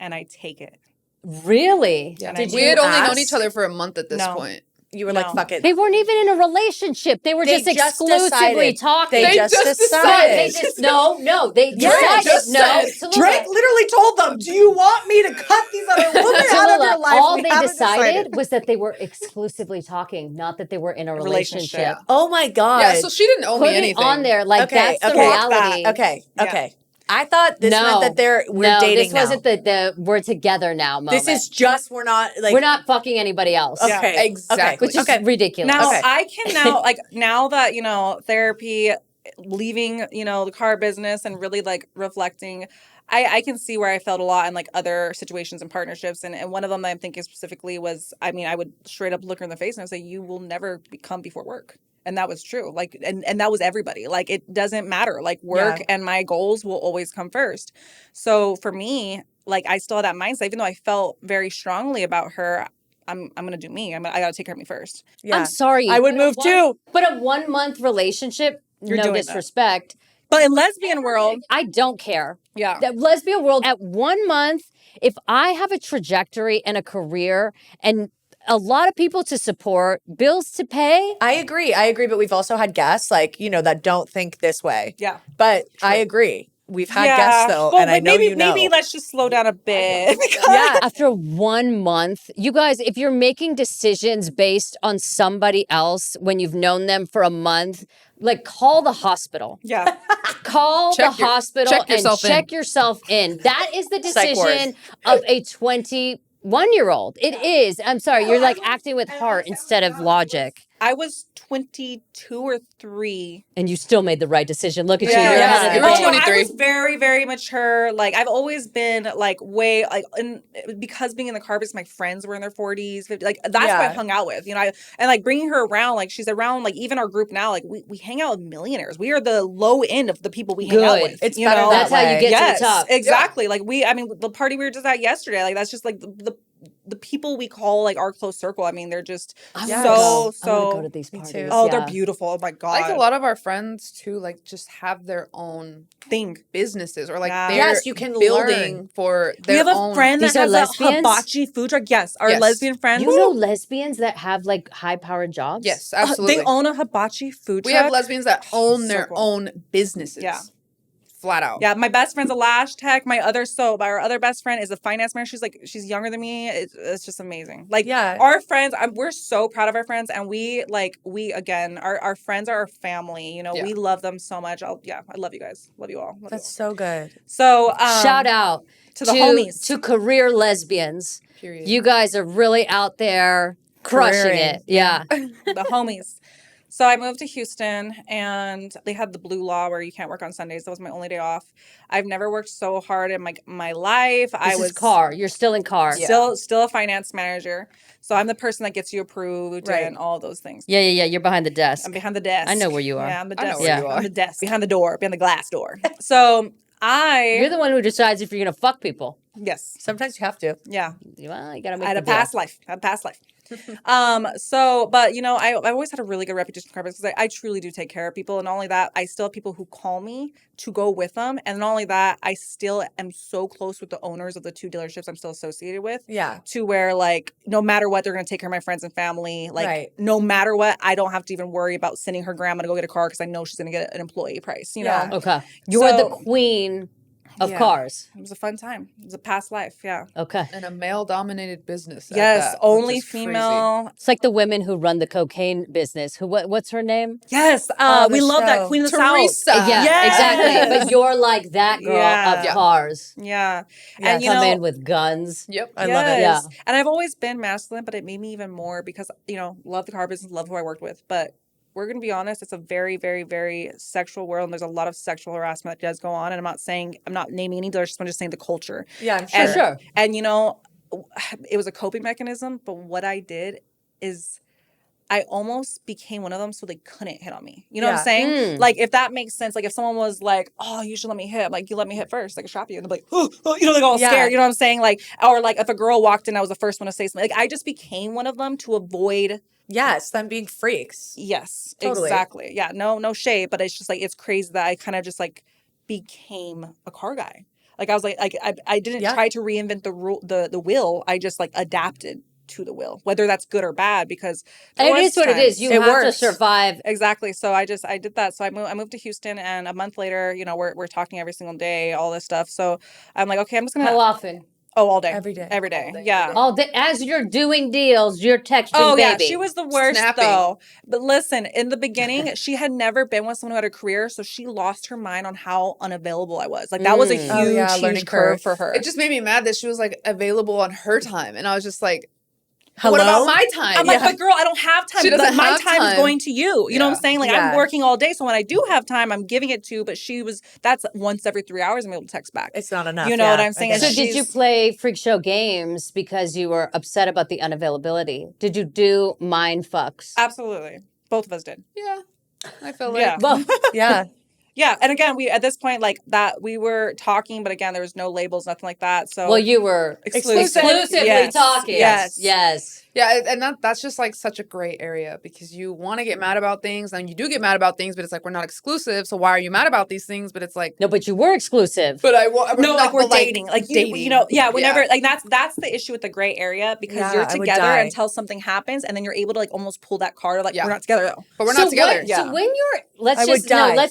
And I take it. Really? Yeah. Did We you had only known ask? each other for a month at this No. point. You were like, No. fuck it. They weren't even in a relationship. They were They just just exclusively decided. talking. They just They decided. just no. They Drake decided just no. said. Tallulah, Drake literally told them, "Do you want me to cut these other women out of your Tallulah, life?" all We they haven't decided was that they were exclusively talking, not that they were in a relationship. Oh my god. Yeah, so she didn't owe Put me it anything. on there like Okay, that's the okay. reality. Okay. Yeah. Okay. I thought this meant that we're no, dating this now. wasn't the we're together now moment. This is just we're not like we're not fucking anybody else. Okay. Yeah. Exactly. Which is Okay. ridiculous. Now Okay. I can now like now that therapy, leaving the car business and really like reflecting, I can see where I felt a lot in like other situations and partnerships, and one of them that I'm thinking specifically was, I mean, I would straight up look her in the face and I would say, you will never come before work. And that was true. Like, and that was everybody. Like, it doesn't matter. Like, work and my goals will always come first. So for me, like, I still had that mindset, even though I felt very strongly about her. I'm gonna do me. I gotta take care of me first. Yeah. I'm sorry. I would but a move too. But a 1 month relationship, You're no doing that. disrespect. But in lesbian world, I don't care. yeah. That lesbian world, at 1 month, if I have a trajectory and a career and a lot of people to support, bills to pay. I agree, but we've also had guests like, that don't think this way. Yeah. But I agree. We've had Yeah. guests though, Well, and I know maybe maybe let's just slow down a bit. Yeah. After 1 month, you guys, if you're making decisions based on somebody else when you've known them for a month, like call the hospital. Yeah. Call the hospital check and yourself in. check yourself in. That is the Psych ward. decision of a 21-year-old. It is. I'm sorry. You're like acting with heart instead of logic. I was 22 or 3. And you still made the right decision. Look at you. Yeah, You're ahead of the you were game. No, I 23. was very, very mature. Like, I've always been like way like, and because being in the car business, my friends were in their 40s, 50, like that's what I hung out with, and like bringing her around, like she's around, like even our group now, like we hang out with millionaires. We are the low end of the people we hang out with. It's you better know? That's how you get Yes, to the top. exactly. Like I mean, the party we were just at yesterday, like that's just like the people we call like our close circle. I mean, they're just I so wanna go to these parties. too. Oh, Yeah. they're beautiful. Oh my god. Like a lot of our friends too, like just have their own thing. businesses or like Yeah. they're Yes, you can building learn. for We their have a own. friend that These are has a lesbians? hibachi food truck. Yes, our Yes. lesbian friends. You know lesbians that have like high-powered jobs? Yes, absolutely. They own a hibachi food we truck. have lesbians that own So their cool. own businesses. Yeah. Flat out. Yeah, my best friend's a lash tech. Our other best friend is a finance manager. She's younger than me. It's just amazing. Like, Yeah. our friends, we're so proud of our friends, and we again, our friends are our family. Yeah. We love them so much. I love you guys. Love you all. Love That's you all. so good. So Shout out to the homies. to career lesbians. Period. You guys are really out there crushing Careering. it. Yeah. the homies. So I moved to Houston, and they had the blue law where you can't work on Sundays. That was my only day off. I've never worked so hard in my life. This is car. You're still in car. Still a finance manager. So I'm the person that gets you approved and all those things. Yeah. You're behind the desk. I'm behind the desk. I know where you are. Yeah, I'm the I know desk. where you are. I'm the desk behind the door, behind the glass door. So You're the one who decides if you're going to fuck people. yes, Sometimes you have to. yeah. Well, you got to make I had the a deal. past life. But I've always had a really good reputation for because I truly do take care of people, and not only that, I still have people who call me to go with them, and not only that, I still am so close with the owners of the 2 dealerships I'm still associated with. Yeah. To where like no matter what, they're gonna take care of my friends and family. Like Right. no matter what, I don't have to even worry about sending her grandma to go get a car because I know she's gonna get an employee price. You Yeah. know, Okay. You're the So- queen of Yeah. cars. it was a fun time. It was a past life. Yeah. Okay. And a male-dominated business. at Yes, that, which only is crazy. female. It's like the women who run the cocaine business. What's her name? Yes, the we love that show. Queen of the Teresa. South. Yeah, Yes. exactly. But you're like that girl Yeah. of Yeah. cars. Yeah, Yes. and Come in with guns. Yep. I love it. Yeah. And I've always been masculine, but it made me even more because love the car business, love who I worked with. But we're gonna be honest, it's a very, very, very sexual world, and there's a lot of sexual harassment that does go on. And I'm not naming any dealerships. I'm just saying the culture. Yeah, I'm sure. And, Sure. And it was a coping mechanism. But what I did is I almost became one of them so they couldn't hit on me. You know what I'm Yeah. saying? Like, if that makes sense. Like, if someone was like, oh, you should let me hit. I'm like, you let me hit first. I can shop you. And they're like, oh, like all Yeah. scared. You know what I'm saying? Like, or like if a girl walked in, I was the first one to say something. Like, I just became one of them to avoid. Yes, them being freaks. Yes, Totally. exactly. Yeah, no shade. But it's just like, it's crazy that I kind of just like became a car guy. Like I was like I didn't try to reinvent the wheel. I just like adapted to the will, whether that's good or bad, because It is what it is. You have to survive. Exactly. So I did that. So I moved to Houston, and a month later, you know, we're talking every single day, all this stuff. So I'm like, okay, I'm just gonna. How often? Oh, all day. Every day. Every day. Yeah. All day. As you're doing deals, you're texting Oh, yeah. baby. She was the worst, though. But listen, in the beginning, she had never been with someone who had a career, so she lost her mind on how unavailable I was. Like, that was a huge curve for her. It just made me mad that she was, like, available on her time. And I was just like, hello? What about my time? I'm like, but girl, I don't have time. She doesn't have my time is going to you. You know what I'm saying? Like, I'm working all day, so when I do have time, I'm giving it to. But that's once every 3 hours I'm able to text back. It's not enough. You know what I'm saying? So did you play freak show games because you were upset about the unavailability? Did you do mind fucks? Absolutely, both of us did. Yeah, I feel like yeah. Yeah, and again, we at this point like that we were talking, but again, there was no labels, nothing like that. So well, you were exclusively talking. Yes. Yeah, and that's just like such a gray area because you want to get mad about things, and you do get mad about things, but it's like we're not exclusive. So why are you mad about these things? But it's like no, but you were exclusive. But we're dating, like dating. You know, whenever like that's the issue with the gray area because you're together until something happens, and then you're able to like almost pull that card of like we're not together though, but we're not together. So when you're let's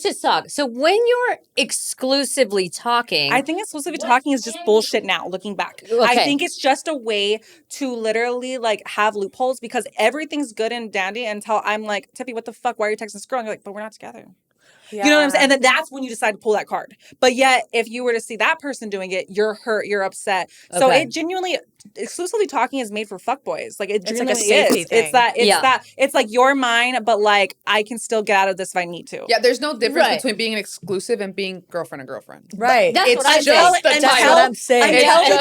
just talk. So when you're exclusively talking, I think exclusively talking is just bullshit now. Looking back, I think it's just a way to literally like have loopholes because everything's good and dandy until I'm like, Tippy, what the fuck? Why are you texting this girl? And you're like, but we're not together. Yeah. You know what I'm saying? And then that's when you decide to pull that card. But yet, if you were to see that person doing it, you're hurt, you're upset. So it genuinely, exclusively talking is made for fuckboys. Like it genuinely is. It's like you're mine, but like I can still get out of this if I need to. Yeah, there's no difference between being an exclusive and being girlfriend and girlfriend. Right. That's what That's what I'm saying. Until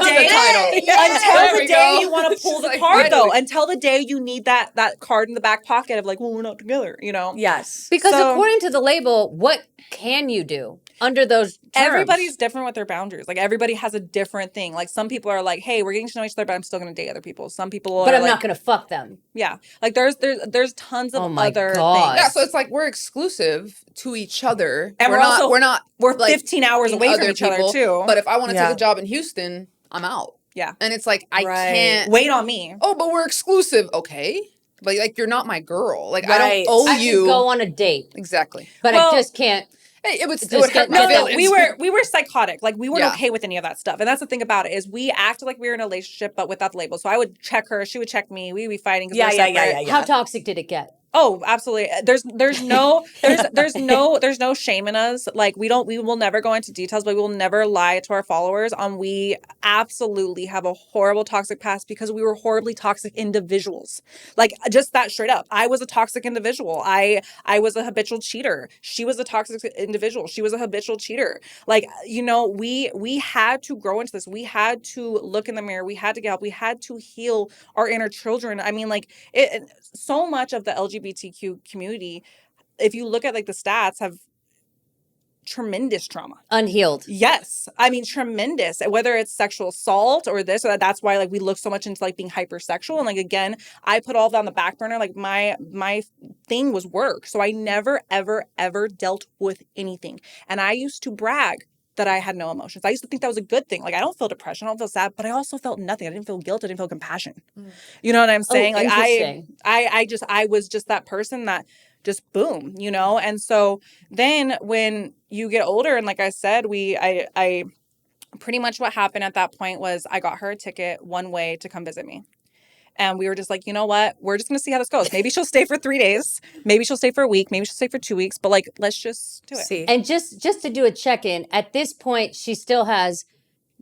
the day you want to pull the card, though. Until the day you need that card in the back pocket of like, well, we're not together. You know? Yes. Because according to the label, what can you do under those terms? Everybody's different with their boundaries. Like everybody has a different thing. Like some people are like, hey, we're getting to know each other, but I'm still going to date other people. Some people are but I'm like, not going to fuck them. Yeah. Like there's tons of other things. Yeah, so it's like we're exclusive to each other. And we're 15 hours away from each other too. But if I want to take a job in Houston, I'm out. Yeah. And it's like I can't wait on me. Oh, but we're exclusive. Okay. But like you're not my girl. Like I don't owe you. I can go on a date. Exactly. But I just can't. Hey, it would hurt my feelings. We were psychotic. Like we weren't okay with any of that stuff. And that's the thing about it is we acted like we were in a relationship, but without the label. So I would check her, she would check me. We'd be fighting. Yeah. How toxic did it get? Oh, absolutely. There's no shame in us. Like we will never go into details, but we will never lie to our followers on we absolutely have a horrible toxic past because we were horribly toxic individuals. Like just that straight up. I was a toxic individual. I was a habitual cheater. She was a toxic individual. She was a habitual cheater. Like, you know, we had to grow into this. We had to look in the mirror. We had to get help. We had to heal our inner children. I mean, like so much of the LGBTQ community, if you look at like the stats, have tremendous trauma. Unhealed. Yes. I mean, tremendous. Whether it's sexual assault or this or that, that's why like we look so much into like being hypersexual. And like, again, I put all that on the back burner. Like my thing was work. So I never, ever, ever dealt with anything. And I used to brag that I had no emotions. I used to think that was a good thing. Like I don't feel depression, I don't feel sad, but I also felt nothing. I didn't feel guilt. I didn't feel compassion. You know what I'm saying? Like I was just that person that just boom, you know? And so then when you get older, and like I said, I pretty much what happened at that point was I got her a ticket one way to come visit me. And we were just like, you know what? We're just going to see how this goes. Maybe she'll stay for 3 days. Maybe she'll stay for a week. Maybe she'll stay for 2 weeks. But like, let's just do it. See. And just to do a check-in, at this point, she still has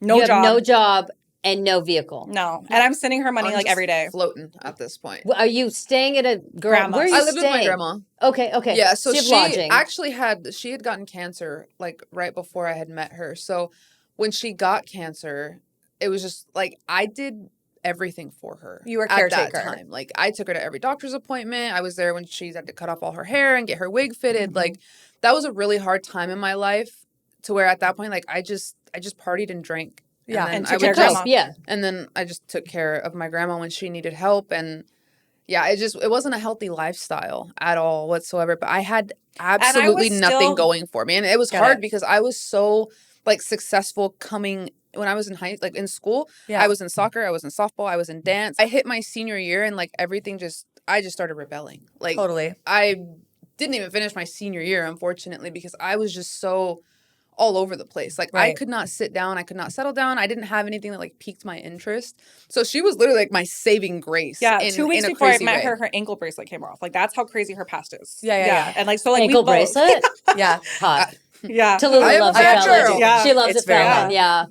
no job and no vehicle. No. And I'm sending her money like every day. Floating at this point. Are you staying at a grandma? Where are you I live staying? with my grandma. Okay. Yeah, so she lodging. actually had gotten cancer like right before I had met her. So when she got cancer, it was just like I did everything for her. You were a caretaker. At that time. Like I took her to every doctor's appointment. I was there when she had to cut off all her hair and get her wig fitted. Like that was a really hard time in my life to where at that point like I just partied and drank. Yeah. And took care of grandma. Yeah. And then I just took care of my grandma when she needed help. And yeah, it wasn't a healthy lifestyle at all whatsoever. But I had absolutely nothing going for me. And it was hard because I was so like successful coming when I was in school. Yeah. I was in soccer, I was in softball, I was in dance. I hit my senior year and like everything I just started rebelling. Like Totally. I didn't even finish my senior year, unfortunately, because I was just so all over the place. Like I Right. could not sit down, I could not settle down. I didn't have anything that like piqued my interest. So she was literally like my saving grace. Yeah, in, 2 weeks in a before I crazy met way. her ankle bracelet came off. Like that's how crazy her past is. Yeah. And like so like Ankle we both, bracelet? Yeah. Hot. yeah. Tallulah I am a loves a bad felon. girl. Yeah. She loves It's a very felon. hot. Yeah.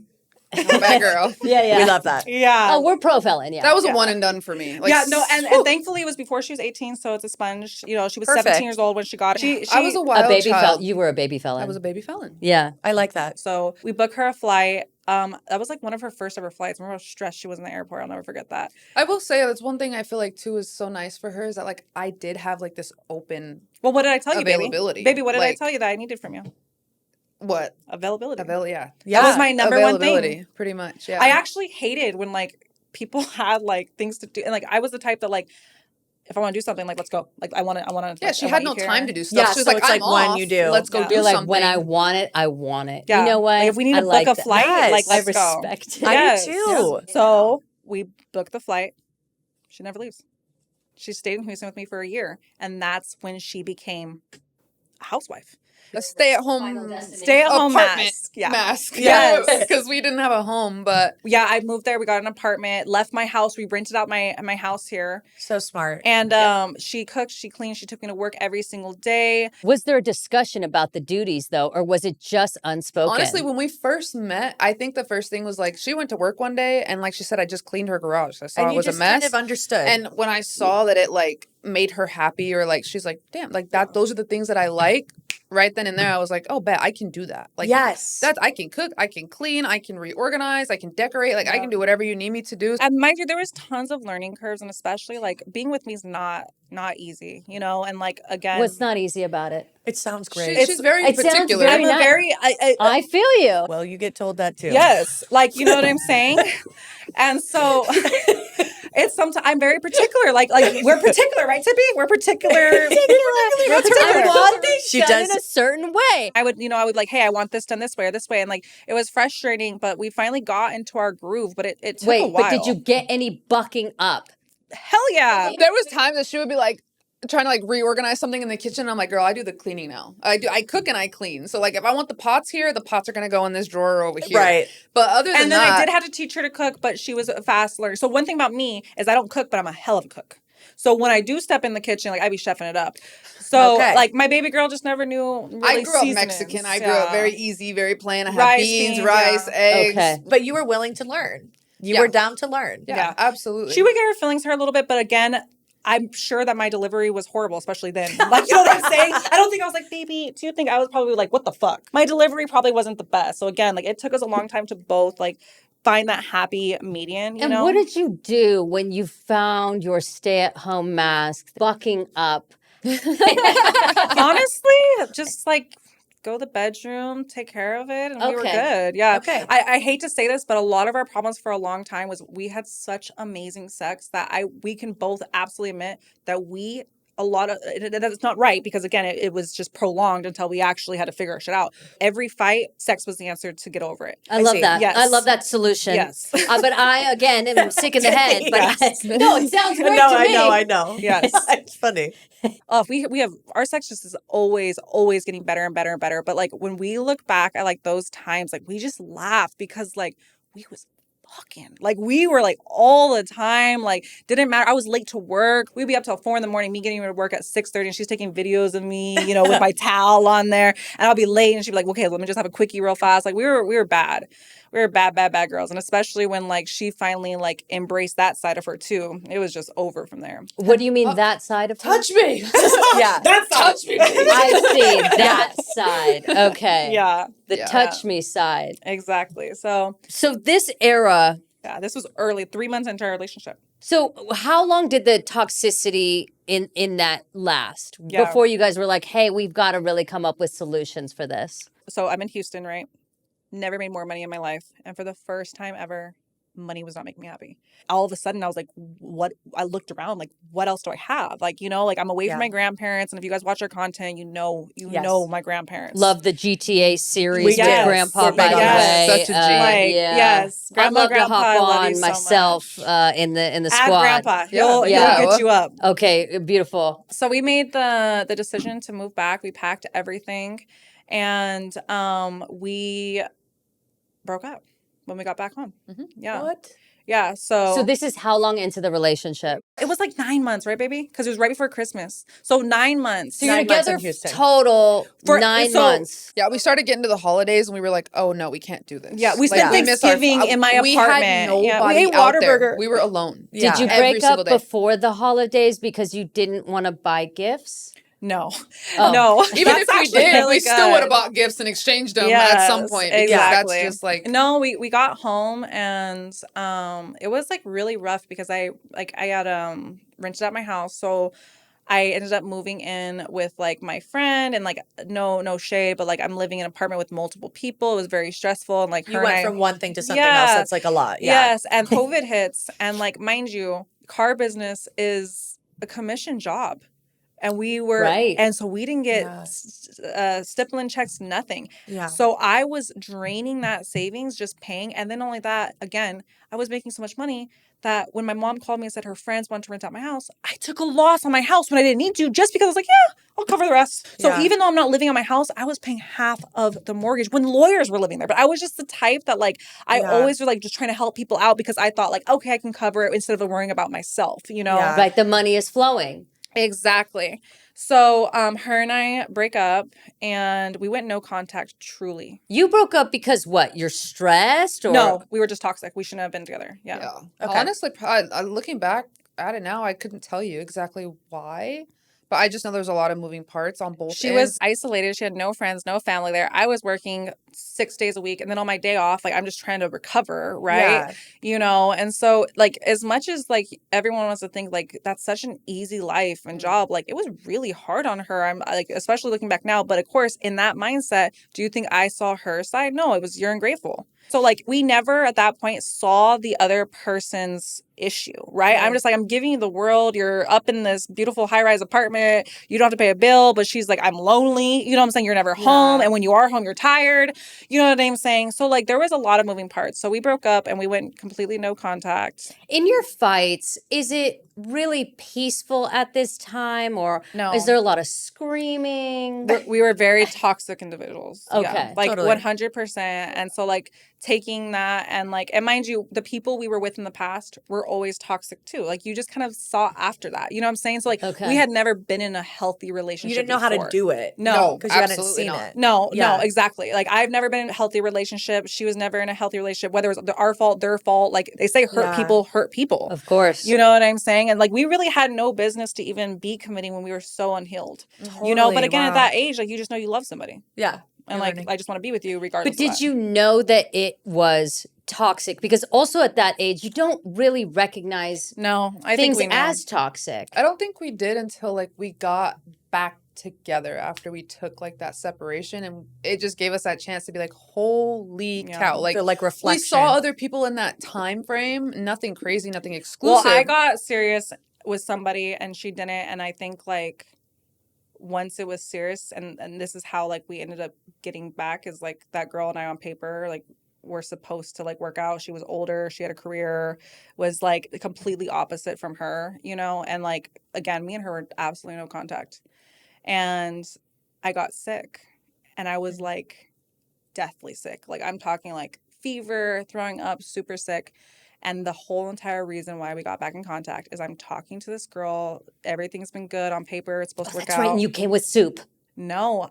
I'm a bad girl. Yeah. We love that. Yeah. Oh, we're pro felon. Yeah. That was a one and done for me. Like, yeah, no, and thankfully it was before she was 18, so it's a sponge. You know, she was 17 Perfect. years old when she got it. She I was a a wild baby felon. child. You were a baby felon. I was a baby felon. Yeah. I like that. so we booked her a flight. That was like one of her first ever flights. Remember how stressed she was in the airport? I'll never forget that. I will say that's one thing I feel like too is so nice for her is that like I did have like this open Well, what did I tell you, availability. baby? Baby, what did I Like, tell you that I needed from you? what Availability. yeah. That was my number one Availability, thing. pretty much. Yeah. I actually hated when like people had like things to do, and like I was the type that like if I want to do something, like let's go. Like I want to. Yeah, she had no time to do stuff. Yeah, she was so like, it's I'm like when off. you do. Let's go Yeah. do You're like, something. when I want it, I want it. Yeah. You know what? Like, if we need to I book like a that. flight, Yes. like I let's go. respect it. I do too. So we booked the flight. She never leaves. She stayed in Houston with me for a year, and that's when she became a housewife. a stay-at-home Stay-at-home apartment mask. Yeah. mask. Yes. Because we didn't have a home, but Yeah, I moved there. We got an apartment, left my house. We rented out my house here. So smart. And she cooked, she cleaned, she took me to work every single day. Was there a discussion about the duties though, or was it just unspoken? honestly, when we first met, I think the first thing was like she went to work one day and like she said, I just cleaned her garage. I saw And it you was just a mess. kind of understood. And when I saw that it like made her happy or like she's like, damn, like that those are the things that I like. Right then and there, I was like, oh, bet I can do that. Like, yes. I can cook, I can clean, I can reorganize, I can decorate, like I can do whatever you need me to do. And mind you, there was tons of learning curves, and especially like being with me is not easy, you know. And like again, What's not easy about it? It sounds great. She's very it sounds particular. very I'm a nice. very I feel you. well, you get told that too. yes, like you know what I'm saying. And so it's sometimes I'm very particular. Like we're particular, right, Tippy? We're particular. I want things She done does- in a certain way. I would like, hey, I want this done this way or this way. And like, it was frustrating, but we finally got into our groove, but it took a Wait, while. but did you get any bucking up? Hell yeah. There was times that she would be like trying to like reorganize something in the kitchen. I'm like, girl, I do the cleaning now. I cook and I clean. So like if I want the pots here, the pots are gonna go in this drawer over here. Right. But other than And then that, I did have to teach her to cook, but she was a fast learner. So one thing about me is I don't cook, but I'm a hell of a cook. So when I do step in the kitchen, like I be chefing it up. So Okay. like my baby girl just never knew really I grew up seasonings. Mexican. I grew up very easy, very plain. I had Rice, beans, beans, rice, yeah. eggs. Okay. But you were willing to learn. You Yeah. were down to learn. Yeah, Yeah. absolutely. She would get her feelings hurt a little bit, but again, I'm sure that my delivery was horrible, especially then. Like, you know what I'm saying? I don't think I was like, baby, do you think I was probably like, what the fuck? My delivery probably wasn't the best. So again, like it took us a long time to both like find that happy median, you And know? what did you do when you found your stay-at-home mask bucking up? Honestly, just like go to the bedroom, take care of it, and we were Okay. good. Yeah. Okay. I hate to say this, but a lot of our problems for a long time was we had such amazing sex that we can both absolutely admit that that's not right because again, it was just prolonged until we actually had to figure our shit out. Every fight, sex was the answer to get over it. I love see. that. Yes. I love that solution. Yes. But I, again, am sick in the head. But Yes. no, it sounds great No, to I me. know. Yes. It's funny. We have our sex just is always getting better and better and better. But like when we look back at like those times, like we just laugh because like we was fucking like we were like all the time, like didn't matter. I was late to work. We'd be up till 4 a.m. me getting to work at 6:30 and she's taking videos of me, you know, with my towel on there, and I'll be late and she'd be like, okay, let me just have a quickie real fast. Like we were bad. We were bad girls. And especially when like she finally like embraced that side of her too. It was just over from there. What do you mean that side of her? touch me. Yeah. That's touch me. I see that side. Okay. Yeah, The Yeah. touch me side. exactly. So So this era, yeah, this was early, 3 months into our relationship. so how long did the toxicity in that last Yeah. before you guys were like, hey, we've got to really come up with solutions for this? So I'm in Houston, right? Never made more money in my life. And for the first time ever, money was not making me happy. All of a sudden I was like, what? I looked around like, what else do I have? Like, you know, like I'm away from my grandparents. And if you guys watch our content, you know my grandparents. Love the GTA series We with do. Grandpa, We're by big the on that. way. Such a G. Like, Yeah. yes. Grandma, I'd love Grandpa, to hop I love you on so myself much. in the Add squad. Grandpa. He'll Yeah. get you up. Okay, beautiful. So we made the decision to move back. We packed everything, and we broke up when we got back home. Yeah. What? Yeah. So this is how long into the relationship? It was like 9 months, right, baby? Because it was right before Christmas. So 9 months. So you're 9 months in together Houston. total 9 months. Yeah, we started getting to the holidays and we were like, oh no, we can't do this. Yeah, we spent Thanksgiving in my We apartment. had nobody Yeah, we ate out there. Whataburger. We were alone. Yeah. Did you Every break single up day. before the holidays because you didn't want to buy gifts? No. Oh. No. Even if we That's did, really we still would good. have bought gifts and exchanged them at some Yes, point. Because exactly. that's just like No, we got home and it was like really rough because I had rented out my house. So I ended up moving in with like my friend and like no shade, but like I'm living in an apartment with multiple people. It was very stressful and like You went from one thing to something else. Yeah. That's like a lot. Yeah. Yes, and COVID hits and like mind you, car business is a commission job. And we were, Right. and so we didn't get Yeah. stippling checks, nothing. Yeah. So I was draining that savings, just paying. And then only that, again, I was making so much money that when my mom called me and said her friends wanted to rent out my house, I took a loss on my house when I didn't need to, just because I was like, yeah, I'll cover the rest. So Yeah. even though I'm not living on my house, I was paying half of the mortgage when lawyers were living there. But I was just the type that like, I always was like just trying to help people out because I thought like, okay, I can cover it instead of worrying about myself, you know? Yeah. Like the money is flowing. Exactly. So her and I break up and we went no contact truly. You broke up because what? You're stressed or No, we were just toxic. We shouldn't have been together. Yeah. yeah. Okay. Honestly, looking back at it now, I couldn't tell you exactly why. But I just know there's a lot of moving parts on both She ends. was isolated. She had no friends, no family there. I was working 6 days a week. And then on my day off, like I'm just trying to recover, right? Yeah. You know? And so like as much as like everyone wants to think like that's such an easy life and job, like it was really hard on her. I'm like, especially looking back now. But of course, in that mindset, do you think I saw her side? No, it was you're ungrateful. So like we never at that point saw the other person's issue, right? I'm just like, I'm giving you the world. You're up in this beautiful high-rise apartment. You don't have to pay a bill, but she's like, I'm lonely. You know what I'm saying? You're never home. And when you are home, you're tired. You know what I'm saying? So like there was a lot of moving parts. So we broke up and we went completely no contact. in your fights, is it really peaceful at this time or No. is there a lot of screaming? We were very toxic individuals. Okay. Yeah. Like Totally. 100%. And so like taking that and like, and mind you, the people we were with in the past were always toxic too. Like you just kind of saw after that. You know what I'm saying? So like we had never been in a healthy relationship. You didn't know how to do it. No. Because you hadn't absolutely seen not. it. No, Yeah. no, exactly. Like I've never been in a healthy relationship. She was never in a healthy relationship, whether it was our fault, their fault. Like they say hurt people hurt people. Of course. You know what I'm saying? And like we really had no business to even be committing when we were so unhealed. You know, but Totally, again, at wow. that age, like you just know you love somebody. Yeah. And You're like learning. I just want to be with you regardless. But did of that. you know that it was toxic? Because also at that age, you don't really recognize No, I things think we know. as toxic. I don't think we did until like we got back together after we took like that separation, and it just gave us that chance to be like, holy cow, like The, like, we reflection. saw other people in that time frame, nothing crazy, nothing exclusive. Well, I got serious with somebody and she didn't, and I think like once it was serious, and this is how like we ended up getting back, is like that girl and I on paper like were supposed to like work out. She was older, she had a career, was like completely opposite from her, you know. And like again, me and her were absolutely no contact, and I got sick, and I was like deathly sick. Like I'm talking like fever, throwing up, super sick. And the whole entire reason why we got back in contact is I'm talking to this girl. Everything's been good on paper. It's supposed to work That's out. right. And you came with soup. No,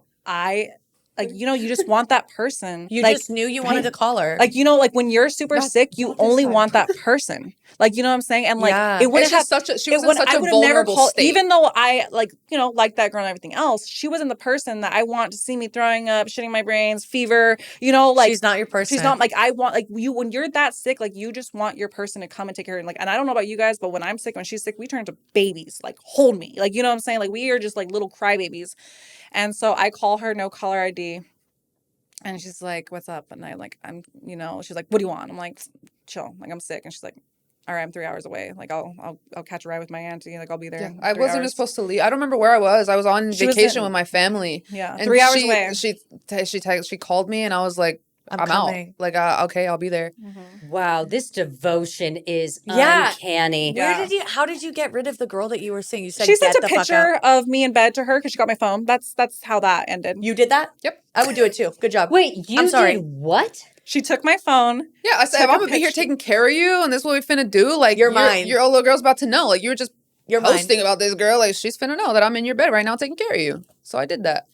like, you know, you just want that person. You like, just knew you wanted to call her. like, you know, like when you're super sick, you only want that person. Like, you know what I'm saying? And like, Yeah. it would It's have just such a, she was in such I a would have never vulnerable called, state. even though I like, you know, like that girl and everything else, she wasn't the person that I want to see me throwing up, shitting my brains, fever, you know, like. She's not your person. She's not like, I want, like you, when you're that sick, like you just want your person to come and take care of you. Like, and I don't know about you guys, but when I'm sick, when she's sick, we turn into babies, like hold me. Like, you know what I'm saying? Like we are just like little crybabies. And so I call her, no caller ID. And she's like, what's up? And I'm like, I'm, you know, she's like, what do you want? I'm like, chill. Like, I'm sick. And she's like, all right, I'm 3 hours away. Like, I'll catch a ride with my auntie. Like, I'll be there. Yeah, in I 3 wasn't hours. supposed to leave. I don't remember where I was. I was on She was vacation in- with my family. Yeah, and 3 hours away. She called me, and I was like, I'm out. coming. Like, okay, I'll be there. Wow, this devotion is Yeah. uncanny. Yeah. How did you get rid of the girl that you were seeing? You said She get sent a the fuck picture out. of me in bed to her because she got my phone. That's how that ended. You did that? Yep. I would do it too. Good job. Wait, you I'm sorry. did what? She took my phone. Yeah, I said, Took if a I'm gonna be here picture. taking care of you, and this is what we finna do. Like, You're mine. Your little girl's about to know. Like, you were just You're mine. posting about this girl. Like, she's finna know that I'm in your bed right now taking care of you. So I did that.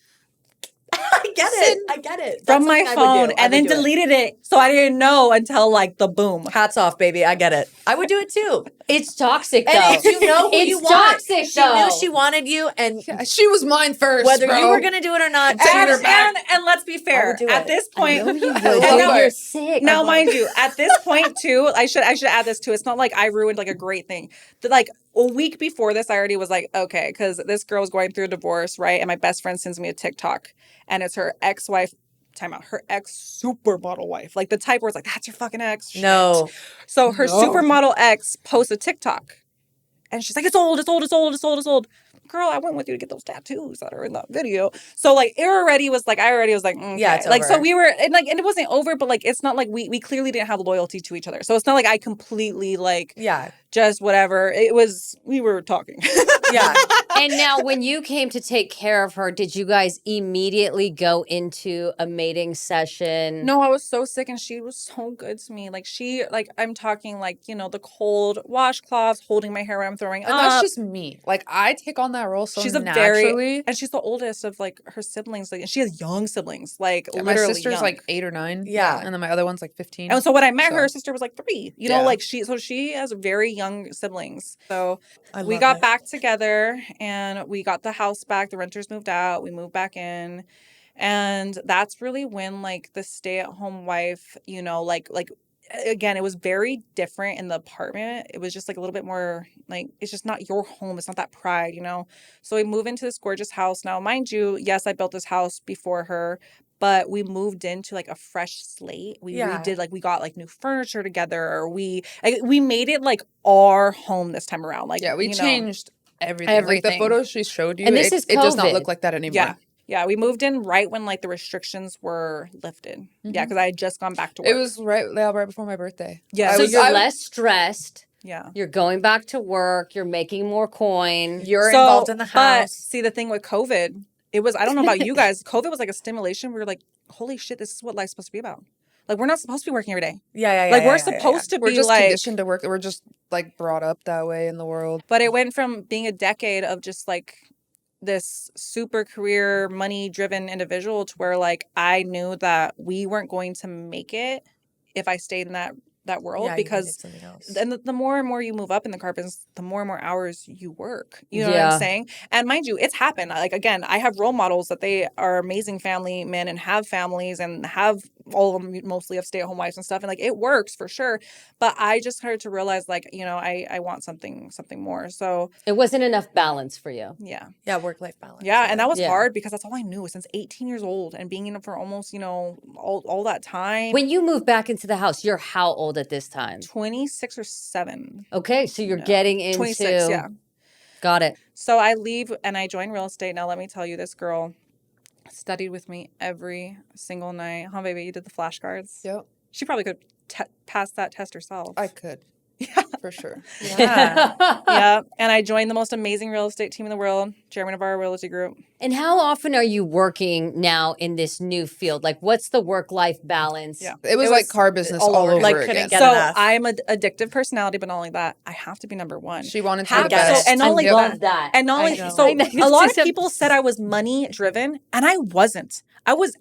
I get it. I get it. From That's my something I would phone do. I and then would do it. deleted it. So I didn't know until like the boom. Hats off, baby. I get it. I would do it too. It's toxic, though. And you know who it's you want. toxic, She though. knew she wanted you, and Yeah, she was mine first, whether bro. you were gonna do it or not, taking her back. And let's be fair. would do At it. this I point, know you would. love And it. now you're sick. now mind you, at this point too, I should add this too. It's not like I ruined like a great thing. But like a week before this, I already was like, okay, because this girl was going through a divorce, right? And my best friend sends me a TikTok, and it's her ex-wife. Time out. Her ex supermodel wife, like the type where it's like, that's your fucking ex. Shit. no. So her supermodel ex posts a TikTok, and she's like, it's old. Girl, I went with you to get those tattoos that are in that video. So like I already was like, okay. Yeah, it's like so over. we were and it wasn't over, but like it's not like we clearly didn't have loyalty to each other. So it's not like I completely like Yeah. just whatever. It was we were talking. Yeah. And now, when you came to take care of her, did you guys immediately go into a mating session? No, I was so sick and she was so good to me. Like I'm talking like, the cold washcloths, holding my hair when I'm throwing And up. that's just me. Like, I take on that role so She's a naturally. and she's the oldest of like her siblings. Like, and she has young siblings, like Yeah, my literally sister's young. like 8 or 9. Yeah. And then my other one's like 15. And so when I met her, So- her sister was like 3. You know, Yeah. like she has very young siblings. So I we love got it. back together and we got the house back. The renters moved out. We moved back in. And that's really when like the stay-at-home wife, like again, it was very different in the apartment. It was just like a little bit more like it's just not your home. It's not that pride, So we move into this gorgeous house. Now, mind you, yes, I built this house before her, but we moved into like a fresh slate. We Yeah. redid like we got like new furniture together. We made it like our home this time around. Like Yeah, we changed everything. Like, Everything. the photos she showed you, And this is it does not COVID. look like that anymore. Yeah. Yeah, we moved in right when like the restrictions were lifted. Yeah, because I had just gone back to work. It was right before my birthday. Yeah, I So was- you're I- less stressed. yeah. You're going back to work. You're making more coin. You're involved in the But house. see, the thing with COVID, it was, I don't know about you guys, COVID was like a stimulation. We were like, holy shit, this is what life's supposed to be about. Like, we're not supposed to be working every day. Yeah. Like, we're yeah. supposed to We're be just like, conditioned to work. We're just like brought up that way in the world. but it went from being a decade of just like this super career, money driven individual to where like I knew that we weren't going to make it if I stayed in that world Yeah, you needed because something else. and the more and more you move up in the carpets, the more and more hours you work. You know what Yeah. I'm saying? And mind you, it's happened. Like, again, I have role models that they are amazing family men and have families and have all of them mostly have stay-at-home wives and stuff. And like, it works for sure. But I just started to realize like, I want something more. So It wasn't enough balance for you. yeah. Yeah, work-life balance. Yeah. And that was Yeah. hard because that's all I knew since 18 years old and being in it for almost, all that time. When you move back into the house, you're how old at this time? 26 or 7. Okay, so you're No. getting into 26, yeah. Got it. So I leave and I join real estate. Now, let me tell you, this girl studied with me every single night. Huh, baby? You did the flashcards? Yep. She probably could pass that test herself. I could. For sure. Yeah. Yeah. And I joined the most amazing real estate team in the world, Chairman of our Realty Group. And how often are you working now in this new field? Like, what's the work-life balance? Yeah. It was It like was car business all all over. over Like, again. couldn't get So enough. I'm an addictive personality, but not only that, I have to be number one. She wanted to Have be the to- best. So, and not I only love that. And not I only know. so, I know. a lot of It's just- people said I was money driven, and I wasn't. I was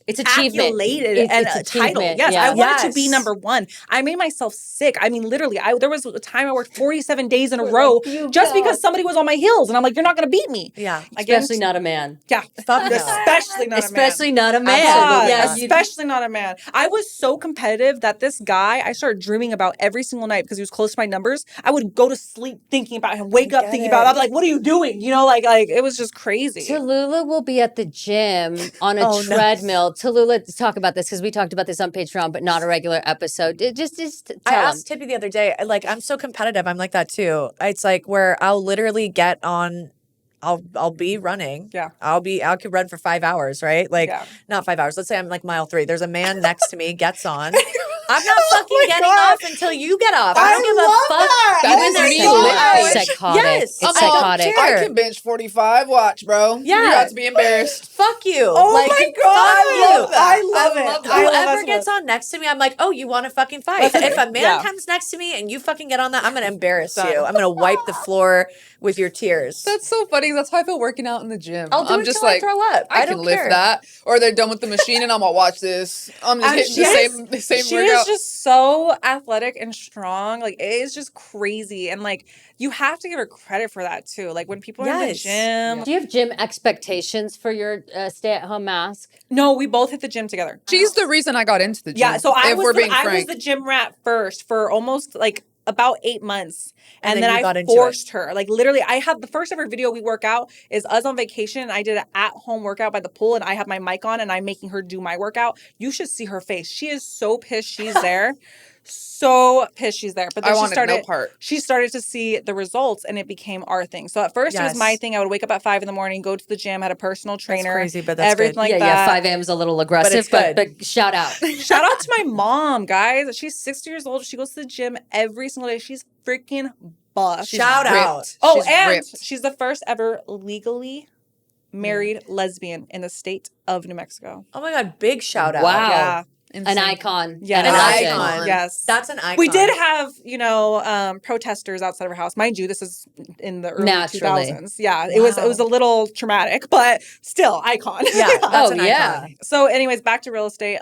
It's achievement. accoladed and It's a title. achievement, Yes, yeah. I wanted to Yes. be number one. I made myself sick. I mean, literally, there was a time I worked 47 days in a row just because somebody was on my heels, and I'm like, you're not going to beat me. Yeah. Against- Especially not a man. Yeah, Fuck no. especially not Especially not a man. God, Yeah, you- especially not a man. I was so competitive that this guy I started dreaming about every single night because he was close to my numbers. I would go to sleep thinking about him, wake up get thinking it. about him. I'm like, what are you doing? Like it was just crazy. Tallulah will be at the gym on a Oh, no. treadmill well, Tallulah, talk about this because we talked about this on Patreon, but not a regular episode. Just tell I them. asked Tippy the other day, like, I'm so competitive. I'm like that too. It's like where I'll literally get on, I'll be running. Yeah. I could run for 5 hours, right? Like, Yeah. not 5 hours. Let's say I'm like mile 3. There's a man next to me, gets on. I'm not fucking my getting God. off until you get off. I I don't give love a fuck. that. You've That been is there me 2 living. hours. It's psychotic. Yes. It's I don't psychotic. care. I can bench 45. Watch, bro. Yeah. You got to be embarrassed. Fuck you. Oh like, my God. fuck you. I love that. I love it. love that. I love Whoever that gets so much. on next to me, I'm like, oh, you want to fucking fight. That's If a man yeah. comes next to me and you fucking get on that, I'm going to embarrass Done. you. I'm going to wipe the floor with your tears. That's so funny. That's how I feel working out in the gym. I'll do I'm it just till I like, throw up. I I can don't lift care. that. Or they're done with the machine and I'm gonna watch this. I'm just And hitting she the same She workout. is just so athletic and strong. Like, it is just crazy. And like, you have to give her credit for that too. Like, when people are in the Yes. gym. Do you have gym expectations for your stay-at-home mask? No, we both hit the gym together. She's the reason I got into the gym. Yeah, so I if was we're the, being I was frank. the gym rat first for almost like about 8 months. And And, then then you got I into it. forced her. Like, literally, I had the first ever video we work out is us on vacation. I did an at-home workout by the pool and I have my mic on and I'm making her do my workout. You should see her face. She is so pissed she's there. So pissed she's there. But then I she wanted started no part. she started to see the results and it became our thing. So at first it was my Yes. thing. I would wake up at 5 in, go to the gym, had a personal trainer. crazy, but that's everything good. like yeah, that. 5 a.m. is a little aggressive, good. but shout out. Shout out to my mom, guys. She's 60 years old. She goes to the gym every single day. She's freaking buff. Shout out. ripped. Oh, She's and ripped. she's the first ever legally married lesbian in the state of New Mexico. Oh my God, big shout out. Wow. Yeah. An Insane. icon. Yes. And An a legend. icon. Yes. That's an icon. We did have, protesters outside of her house. Mind you, this is in the early Naturally. 2000s. Yeah, it was a little traumatic, but still icon. Yeah, that's Oh, an yeah. icon. So anyways, back to real estate.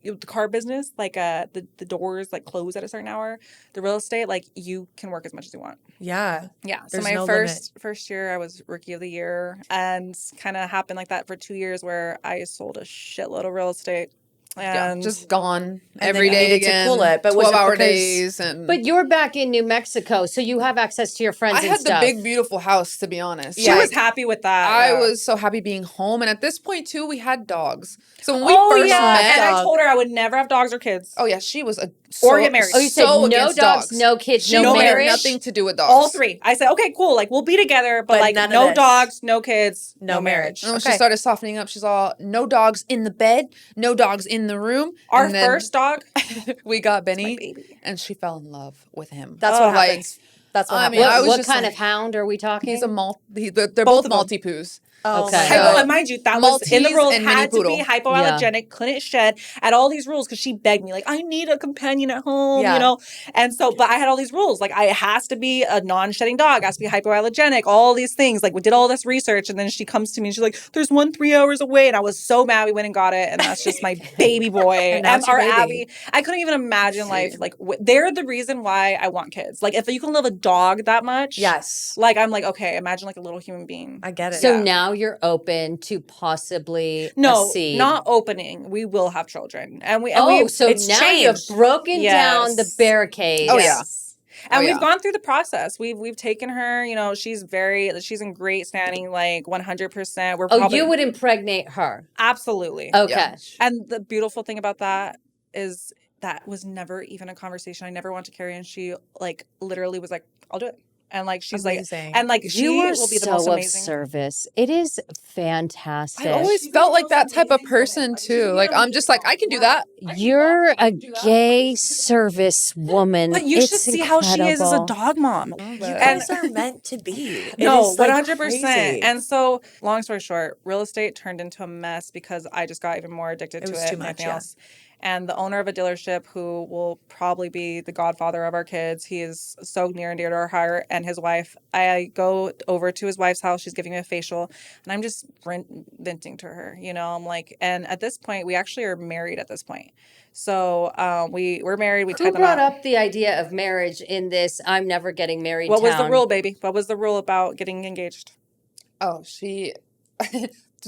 The car business, like the doors like close at a certain hour. The real estate, like you can work as much as you want. Yeah. Yeah. So There's my no first year I was rookie of the year and kind of happened like that for 2 years where I sold a shitload of real estate. Yeah, And just gone then every you day needed to again. cool it, but was it 12-hour because- days and. But you're back in New Mexico, so you have access to your friends I and had the stuff. big, beautiful house, to be honest. she was happy with that. I yeah. was so happy being home. And at this point, too, we had dogs. So when we Oh first yeah, met. and I told her I would never have dogs or kids. Oh, yeah, she was Or get married. Oh, you said so no against dogs, no kids, She no wanted marriage? nothing to do with dogs. All three. I said, okay, cool. Like we'll be together, but like none of no this. dogs, no kids, No marriage. And when Okay. she started softening up, she's all, no dogs in the bed, no dogs in the room. Our And then first dog, we got Benny, baby. and she fell in love with him. That's Oh, what like, happens. That's what I happens. mean, I was What just kind like- of hound are we talking? He's a they're Both both of them. Maltipoos. Oh Okay. my Hypo, God. and mind you, that was in the Maltese rules. and mini Had to be poodle. hypoallergenic, couldn't shed. At all these rules because she begged me, like, I need a companion at home, Yeah. you know. And so, but I had all these rules, like, it has to be a non-shedding dog, it has to be hypoallergenic, all these things. Like, we did all this research, and then she comes to me and she's like, "There's one 3 hours away," and I was so mad. We went and got it, and that's just my baby boy. And now it's your our baby. Abby, I couldn't even imagine life. Like, they're the reason why I want kids. Like, if you can love a dog that much, Yes. Like, I'm like, okay, imagine like a little human being. I get it. So Yeah. now you're open to possibly a No, seed. not opening. We will have children, and we. Oh, so it's now you've changed. broken down the Yes. barricades. Oh, yeah. And Oh, we've yeah. gone through the process. We've taken her. You know, she's in great standing, like 100%. We're Oh, probably you would impregnate her. absolutely. Okay. Yeah. And the beautiful thing about that is that was never even a conversation. I never wanted to carry, and she like literally was like, "I'll do it." And like she's Amazing. like, and like she You are will be the so most of amazing. service. It is fantastic. I always felt like that type of person, too. Like, I'm just like, I can do that. You're a gay service woman. But you It's should see how she is as a incredible. dog mom. You And guys are meant to be. It no, is, like, 100%. crazy. And so, long story short, real estate turned into a mess because I just got even more addicted to was it too and much, everything yeah. else. And the owner of a dealership who will probably be the godfather of our kids, he is so near and dear to our heart, and his wife. I go over to his wife's house. She's giving me a facial, and I'm just venting to her. You know, I'm like, and at this point, we actually are married at this point. So we're married. We Who tied them brought up. up the idea of marriage in this I'm never getting married What was the town? rule, baby? What was the rule about getting engaged? Oh, she.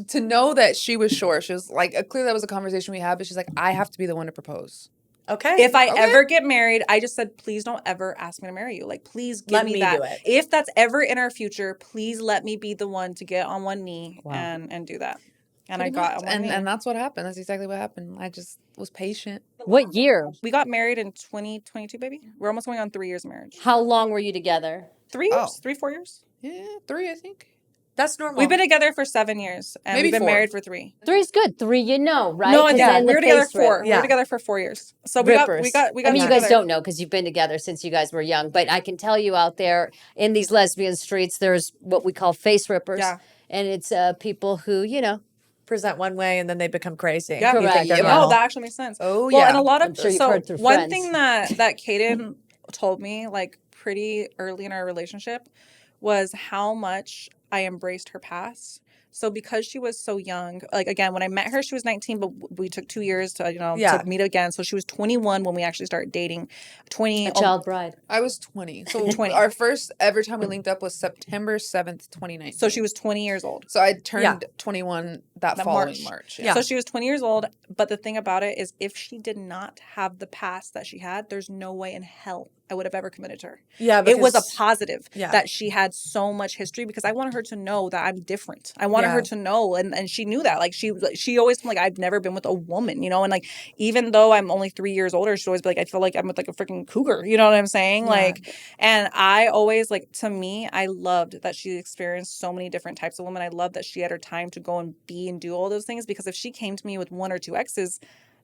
To know that she was sure. She was like, clearly that was a conversation we had, but she's like, I have to be the one to propose. Okay. If I Okay. ever get married, I just said, please don't ever ask me to marry you. Like, please give Let me me that. do it. If that's ever in our future, please let me be the one to get on one knee Wow. and do that. and I got on one knee. And that's what happened. That's exactly what happened. I just was patient. What year? We got married in 2022, baby. We're almost going on 3 years of marriage. How long were you together? 3 years? Oh. 3, 4 years? Yeah, 3, I think. That's normal. We've been together for 7 years, and Maybe we've been 4. married for 3. 3's good. 3, you know, right? No, 'Cause yeah, then we the were together face rip. 4. We Yeah. were together for 4 years. So Rippers. we got I mean, you together. guys don't know because you've been together since you guys were young. But I can tell you out there in these lesbian streets, there's what we call face rippers. Yeah. And it's people who, you know, present one way and then they become crazy. Yeah. You think Correct. they're Yeah. No, normal. that actually makes sense. Oh, Well, yeah. and a lot of I'm sure you've so heard through one friends. thing that Kaydyn told me like pretty early in our relationship was how much I embraced her past. So because she was so young, like again, when I met her, she was 19, but we took 2 years to Yeah. to meet again. So she was 21 when we actually started dating. 20. a child bride. I was 20. So 20. our first ever time we linked up was September 7th, 2019. So she was 20 years old. So I turned 21 that following March. March. Yeah. So she was 20 years old. But the thing about it is, if she did not have the past that she had, there's no way in hell I would have ever committed to her. Yeah, It was a because- positive Yeah. that she had so much history because I wanted her to know that I'm different. I wanted Yeah. her to know, and she knew that. Like she always told me, like, I've never been with a woman, and like even though I'm only 3 years older, she'd always be like, I feel like I'm with like a freaking cougar. You know what I'm saying? Yeah. Like, and I always like, to me, I loved that she experienced so many different types of women. I love that she had her time to go and be and do all those things, because if she came to me with 1 or 2 exes,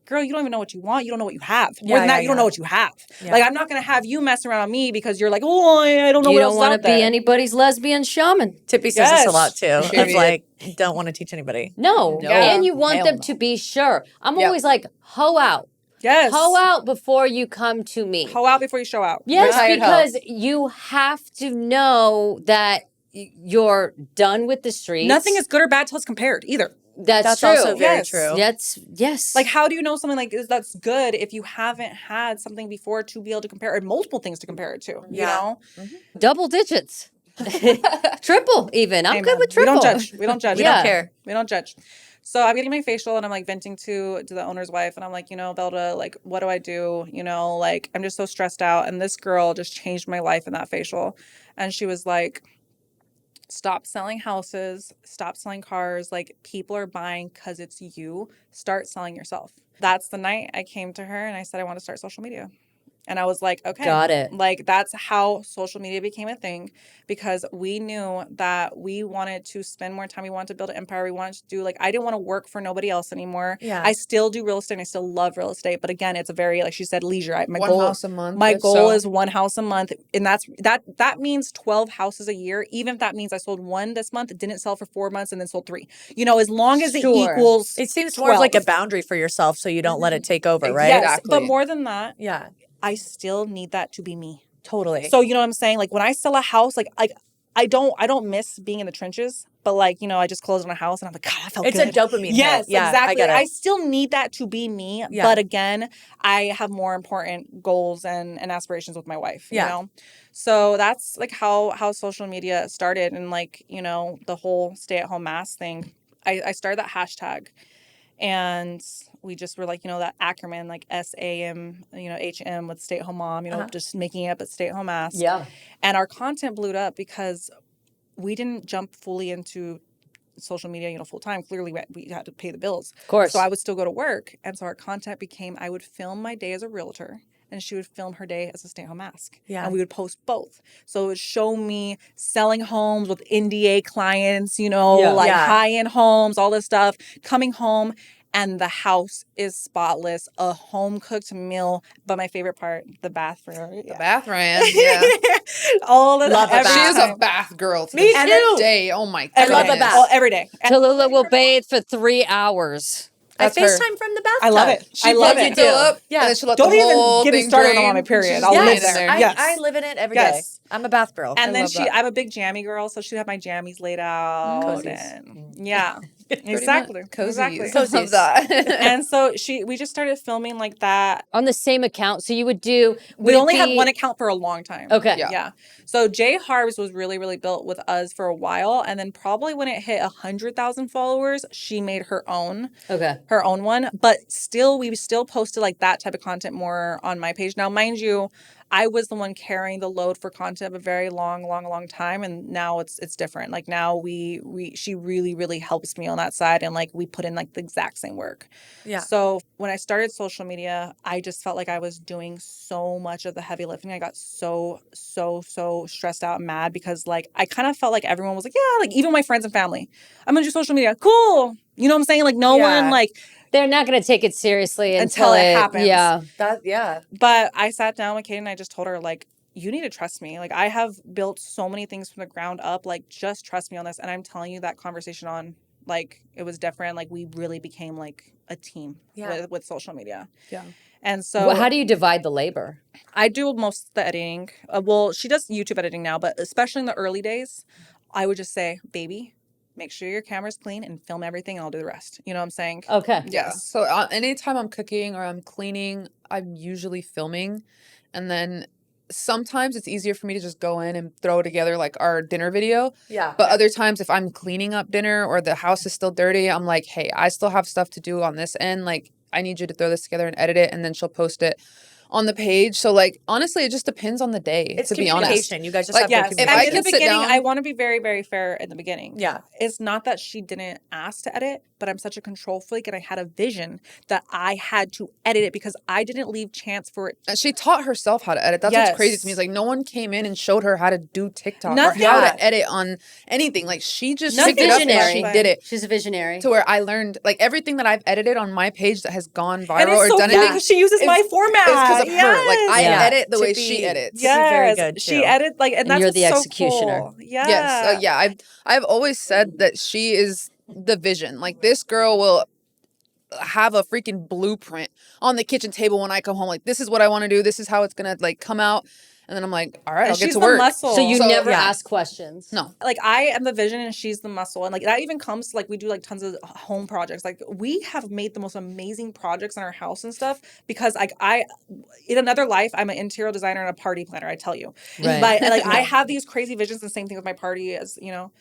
girl, you don't even know what you want. You don't know what you have. More Yeah, than that, yeah, you don't yeah. know what you have. Yeah. Like, I'm not going to have you mess around me because you're like, oh, I don't know You what don't else want to out there. be anybody's lesbian shaman. Tippy says this a Yes. lot too. Of Period. like, don't want to teach anybody. No. No. And you want Hell them no. to be sure. I'm Yep. always like, hoe out. Yes. Hoe out before you come to me. Hoe out before you show out. Yes, Retired hoe. because you have to know that you're done with the streets. Nothing is good or bad till it's compared either. That's That's true. also very Yes. true. Yes. Like, how do you know something like this that's good if you haven't had something before to be able to compare, or multiple things to compare it to? Yeah. You know? double digits. Triple even. I'm Amen. good with We triple. don't judge. We don't judge. We don't Yeah. care. We don't judge. So I'm getting my facial and I'm like venting to the owner's wife, and I'm like, Velda, like, what do I do? Like, I'm just so stressed out. And this girl just changed my life in that facial. And she was like, stop selling houses, stop selling cars. Like, people are buying because it's you. Start selling yourself. That's the night I came to her and I said, I want to start social media. And I was like, okay. Got it. Like, that's how social media became a thing, because we knew that we wanted to spend more time. We wanted to build an empire. We wanted to do, like, I didn't want to work for nobody else anymore. Yeah. I still do real estate and I still love real estate. But again, it's a very, like she said, leisure. My One goal, house a month. my if goal so. is 1 house a month. And that means 12 houses a year. Even if that means I sold 1 this month, didn't sell for 4 months, and then sold 3. As long as it Sure. equals It seems more of like a 12. boundary for yourself so you don't let it take over, right? Yes, Exactly. but more than that, Yeah, I still need that to be me. totally. So you know what I'm saying? Like, when I sell a house, like I don't miss being in the trenches, but like, I just closed on a house and I'm like, God, I felt It's good. a dopamine hit. Yes, Yeah, exactly. I get it. I still need that to be me. Yeah. But again, I have more important goals and aspirations with my wife, Yeah. So that's like how social media started, and like, the whole stay-at-home mask thing. I started that hashtag, and we just were like, that acronym, like SAM, HM with stay-at-home mom, just making it up at stay-at-home mask. Yeah. And our content blew up because we didn't jump fully into social media, full time. Clearly, we had to pay the bills. Of course. So I would still go to work. And so our content became, I would film my day as a realtor, and she would film her day as a stay-at-home mask. Yeah. And we would post both. So it would show me selling homes with NDA clients, Yeah. high-end homes, all this stuff, coming home, and the house is spotless, a home-cooked meal. But my favorite part, the bathroom. The bath ran. Yeah. All the Love the every bath. She is a time. bath girl to Me this too. day. Oh my Every god. love the bath. Oh, every day. And Tallulah will bathe for 3 hours. That's I her. FaceTime from the bathtub. I love it. She I love plugs it. it fill up. Yeah. And then she let Don't the even whole get me thing started drain. on my period. She's I'll just live laying in there. there. Yes. I live in it every day. Yes. I'm a bath girl. And I then love that. I'm a big jammy girl, so she'd have my jammies laid out. Cozies. And yeah, Pretty exactly. much. Cozies. Exactly. Cozies. Love that. And so we just started filming like that. On the same account. So you would do. We would it only had be- one account for a long time. Okay. Yeah. Yeah. So Jadyn Harbs was really, really built with us for a while. And then probably when it hit 100,000 followers, she made her own Okay. one. But still, we still posted like that type of content more on my page. Now, mind you, I was the one carrying the load for content a very long time, and now it's different. Like now she really, really helps me on that side, and like we put in like the exact same work. Yeah. So when I started social media, I just felt like I was doing so much of the heavy lifting. I got so stressed out and mad because like I kind of felt like everyone was like, yeah, like even my friends and family, I'm gonna do social media. Cool. You know what I'm saying? Like no one like they're not going to take it seriously until it happens. Yeah. But I sat down with Kaydyn and I just told her like, you need to trust me. Like I have built so many things from the ground up. Like just trust me on this. And I'm telling you that conversation on like it was different. Like we really became like a team with social media. Yeah. And so Well, how do you divide the labor? I do most of the editing. Well, she does YouTube editing now, but especially in the early days, I would just say, baby, make sure your camera's clean and film everything and I'll do the rest. You know what I'm saying? Okay. Yeah. So anytime I'm cooking or I'm cleaning, I'm usually filming. And then sometimes it's easier for me to just go in and throw together like our dinner video. Yeah. But other times if I'm cleaning up dinner or the house is still dirty, I'm like, hey, I still have stuff to do on this end. Like I need you to throw this together and edit it. And then she'll post it on the page. So like honestly, it just depends on the day. It's to be honest, communication. You guys just But have yes, good and I in communication. the can sit beginning, down- I want to be very, very fair in the beginning. Yeah. It's not that she didn't ask to edit, but I'm such a control freak and I had a vision that I had to edit it because I didn't leave chance for it. And she taught herself how to edit. That's what's crazy to me. Is like no one came in and showed her how to do TikTok Nothing. or how Yeah. to edit on anything. Like she just Nothing. picked it up and Visionary. she did it. She's a visionary. To where I learned like everything that I've edited on my page that has gone viral And it's or so done funny anything because she uses my format. is because of her. Like I Yeah. edit the To way be- she edits. Yeah. very Yes, good, she too. edit like, and that's you're the what's so executioner. cool. Yeah. Yes. Yeah. I've always said that she is the vision. Like this girl will have a freaking blueprint on the kitchen table when I come home. Like this is what I want to do. This is how it's gonna like come out. And then I'm like, all right, And I'll get she's to the work. muscle. So you So- never Yeah. ask questions? No. Like I am the vision and she's the muscle, and like that even comes to like we do like tons of home projects. Like we have made the most amazing projects in our house and stuff because like I in another life I'm an interior designer and a party planner, I tell you. Right. But like I have these crazy visions, and same thing with my party as you know.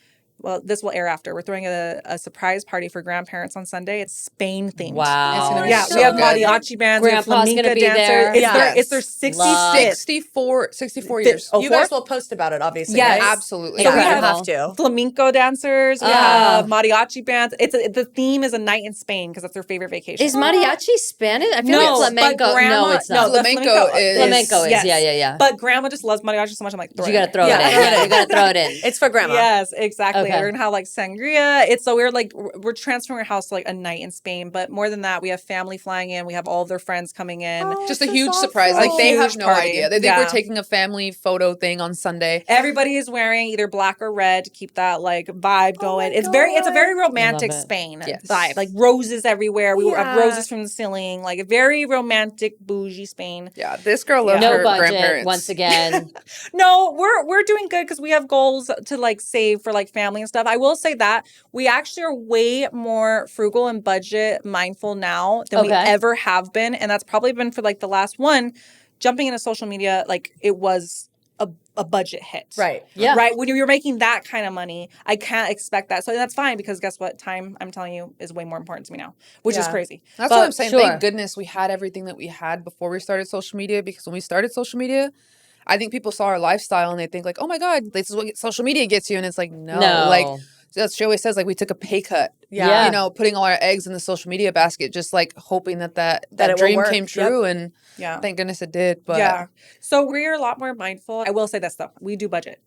Well, this will air after. We're throwing a surprise party for grandparents on Sunday. It's Spain themed. Wow. It's gonna be Yeah, so we have good. mariachi bands. We have Grandpa's flamenco gonna be dancers. there. It's their Yes. 65th. 64 years. Oh, You fourth? guys will post about it, obviously. Yes. right? Absolutely. Yeah, So we you have- have to. Flamenco dancers. We have mariachi bands. The theme is a night in Spain because that's their favorite vacation. Is mariachi Spanish? I feel No, like flamenco. but grandma, No, it's not. the Flamenco is- Flamenco is, yes. yeah. But grandma just loves mariachi so much. I'm like, throw You it got to in. throw Yeah. it in. Yeah, you got to throw it in. It's for grandma. Yes, exactly. Okay. We're gonna have like sangria. It's so we're transferring our house to like a night in Spain. But more than that, we have family flying in. We have all of their friends coming in. Just a huge surprise. Like they have Huge no party. idea. They think Yeah. we're taking a family photo thing on Sunday. Everybody is wearing either black or red to keep that like vibe going. It's a very romantic Love it. Spain Yes. vibe. Like roses everywhere. We have Yeah. roses from the ceiling. Like a very romantic, bougie Spain. Yeah, this girl loves No her budget, grandparents. once again. No, we're doing good because we have goals to like save for like family and stuff. I will say that we actually are way more frugal and budget mindful now than we Okay. ever have been, and that's probably been for like the last one. Jumping into social media, like it was a budget hit. Right. Yeah. Right. When you're making that kind of money, I can't expect that. So that's fine because guess what? Time, I'm telling you, is way more important to me now, which is Yeah. crazy. That's But what I'm saying. sure. Thank goodness we had everything that we had before we started social media, because when we started social media, I think people saw our lifestyle and they think like, oh my God, this is what social media gets you. And it's like, no. Like she always says, like we took a pay cut. Yeah. You know, putting all our eggs in the social media basket, just like hoping that That it will dream work. came true. And Yeah. thank goodness it did. But Yeah. So we're a lot more mindful. I will say this though. We do budget.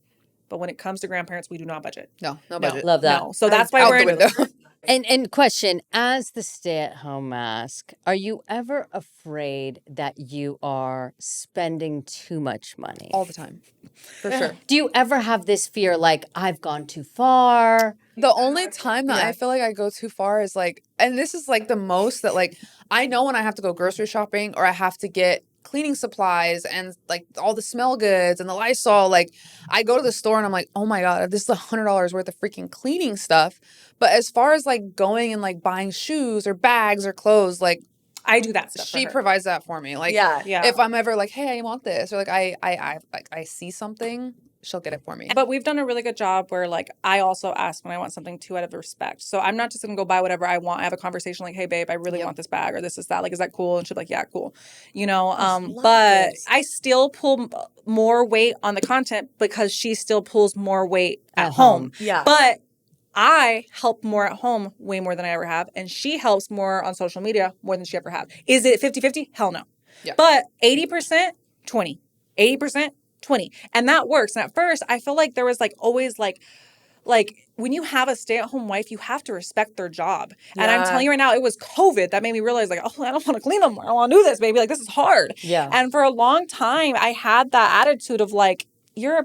But when it comes to grandparents, we do not budget. no No. budget. Love that. No. So that's why Out we're the window. And question, as the stay-at-home mask, are you ever afraid that you are spending too much money? all the time. For sure. Do you ever have this fear like I've gone too far? The only time that I feel like I go too far is like, and this is like the most that like, I know when I have to go grocery shopping or I have to get cleaning supplies and like all the smell goods and the Lysol, like I go to the store and I'm like, oh my God, this is $100 worth of freaking cleaning stuff. But as far as like going and like buying shoes or bags or clothes, like I do that stuff. She for her. provides that for me. Like, Yeah. if I'm ever like, hey, I want this, or like I see something, she'll get it for me. But we've done a really good job where like I also ask when I want something too out of respect. So I'm not just gonna go buy whatever I want. I have a conversation like, hey babe, I really want this bag or this is that. Like, is that cool? And she'll be like, yeah, cool. You know, but this. I still pull more weight on the content because she still pulls more weight at home. Yeah. But I help more at home way more than I ever have. And she helps more on social media more than she ever have. Is it 50-50? Hell no. Yeah. But 80%, 20. 80%, 20. And that works. And at first, I feel like there was like always like when you have a stay-at-home wife, you have to respect their job. And I'm telling you right now, it was COVID that made me realize like, oh, I don't want to clean them more. I don't want to do this, baby. Like, this is hard. Yeah. And for a long time, I had that attitude of like, you're a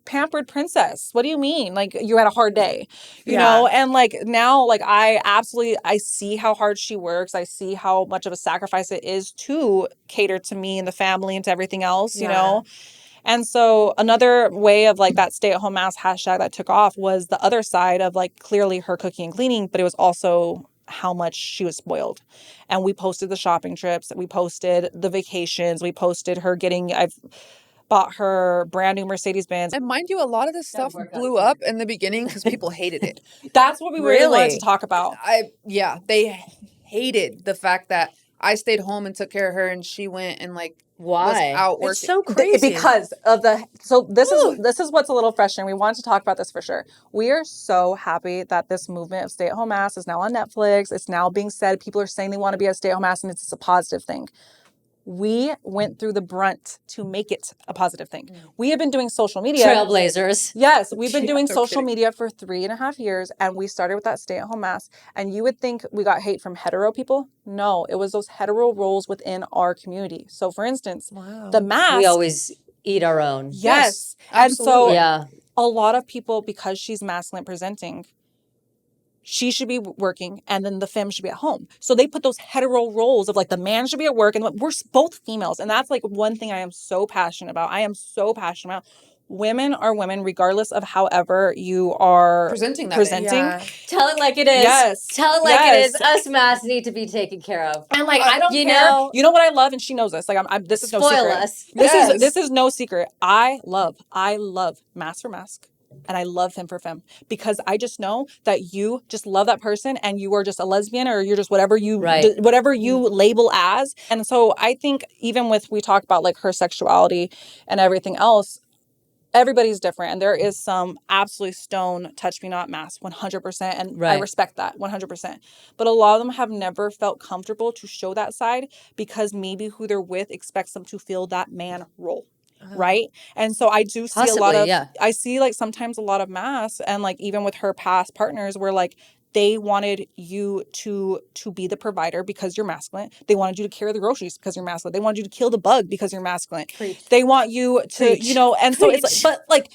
pampered princess. What do you mean? Like, you had a hard day, you know? And like now, like I see how hard she works. I see how much of a sacrifice it is to cater to me and the family and to everything else, you know? And so another way of like that stay-at-home mask hashtag that took off was the other side of like clearly her cooking and cleaning, but it was also how much she was spoiled. And we posted the shopping trips, we posted the vacations, we posted her I've bought her brand new Mercedes-Benz. And mind you, a lot of this stuff blew up in the beginning because people hated it. That's what we really wanted to talk about. They hated the fact that I stayed home and took care of her, and she went and like was Why? out working. It's so crazy. Because of this is what's a little frustrating. We wanted to talk about this for sure. We are so happy that this movement of stay-at-home mass is now on Netflix. It's now being said. People are saying they want to be a stay-at-home mass, and it's a positive thing. We went through the brunt to make it a positive thing. We have been doing social media. Trailblazers. Yes, we've been doing social media for 3.5 years, and we started with that stay-at-home mass. And you would think we got hate from hetero people. No, it was those hetero roles within our community. So, for instance, the mask. We always eat our own. Yes. And so yeah. a lot of people, because she's masculine presenting, she should be working and then the femme should be at home. So they put those hetero roles of like the man should be at work and we're both females. And that's like one thing I am so passionate about. Women are women regardless of however you are presenting. Tell it like it is. Yes. Tell it like it is. Us masks need to be taken care of. And like I don't care. You know what I love, and she knows this. Like this is no secret. Spoil us. This is no secret. I love mask for mask. And I love femme for femme because I just know that you just love that person and you are just a lesbian or you're just whatever you label as. And so I think even we talk about like her sexuality and everything else, everybody's different. And there is some absolutely stone, touch me not mask 100%. And I respect that 100%. But a lot of them have never felt comfortable to show that side because maybe who they're with expects them to fill that man role. Right. And so I do see I see like sometimes a lot of masks and like even with her past partners where like they wanted you to be the provider because you're masculine. They wanted you to carry the groceries because you're masculine. They wanted you to kill the bug because you're masculine. Preach. They want you to, you know, and so it's like, but like,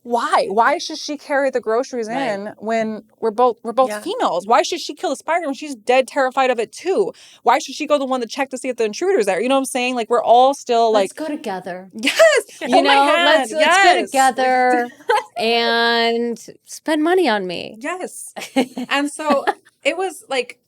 why should she carry the groceries in when we're both females? Why should she kill the spider when she's dead terrified of it too? Why should she go the one to check to see if the intruder's there? You know what I'm saying? Like we're all still like, let's go together. Yes. You know, let's go together and spend money on me. Yes. And so it was like,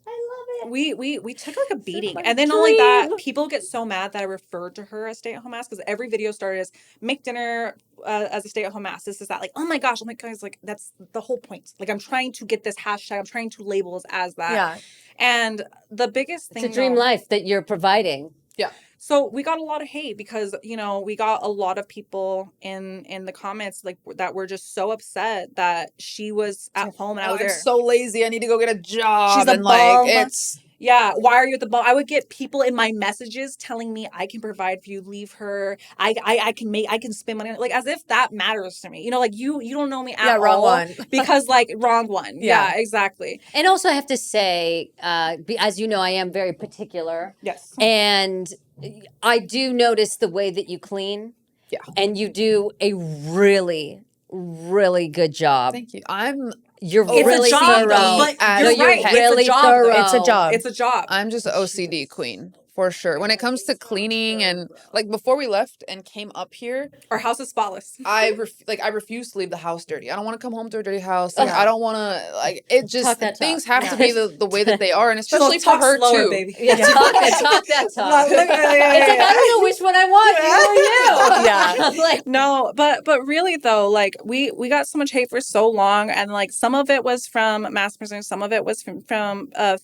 we took like a beating. And then not only that, people get so mad that I referred to her as stay-at-home mask because every video started as make dinner as a stay-at-home mask. This is that. Like, oh my gosh. I'm like, guys, like that's the whole point. Like I'm trying to get this hashtag. I'm trying to label us as that. Yeah. And the biggest thing. It's a dream life that you're providing. Yeah. So we got a lot of hate because, you know, we got a lot of people in the comments like that were just so upset that she was at home and I was there. I'm so lazy. I need to go get a job. She's a and bum. Like it's yeah. Why are you at the ball? I would get people in my messages telling me I can provide for you. Leave her. I can spend money on it. Like as if that matters to me. You know, like you don't know me at all. Wrong one. Because like wrong one. Yeah, exactly. And also I have to say, as you know, I am very particular. Yes. And I do notice the way that you clean. Yeah. And you do a really, really good job. Thank you. You're It's really a job, thorough. but you're right. Really it's a job. thorough. It's a job. It's a job. I'm just an OCD queen for sure. When it comes to cleaning and like before we left and came up here, Our house is spotless. I refuse to leave the house dirty. I don't want to come home to a dirty house. Like I don't want to like it. Just Talk that things talk. have to be the way that they are, and She's like, especially for talk her slower, too. baby. Yeah, talk that talk. It's like, I don't know which one I want, you or you. Yeah. Like, No, but really though, like we got so much hate for so long, and like some of it was from mass presenting, some of it was from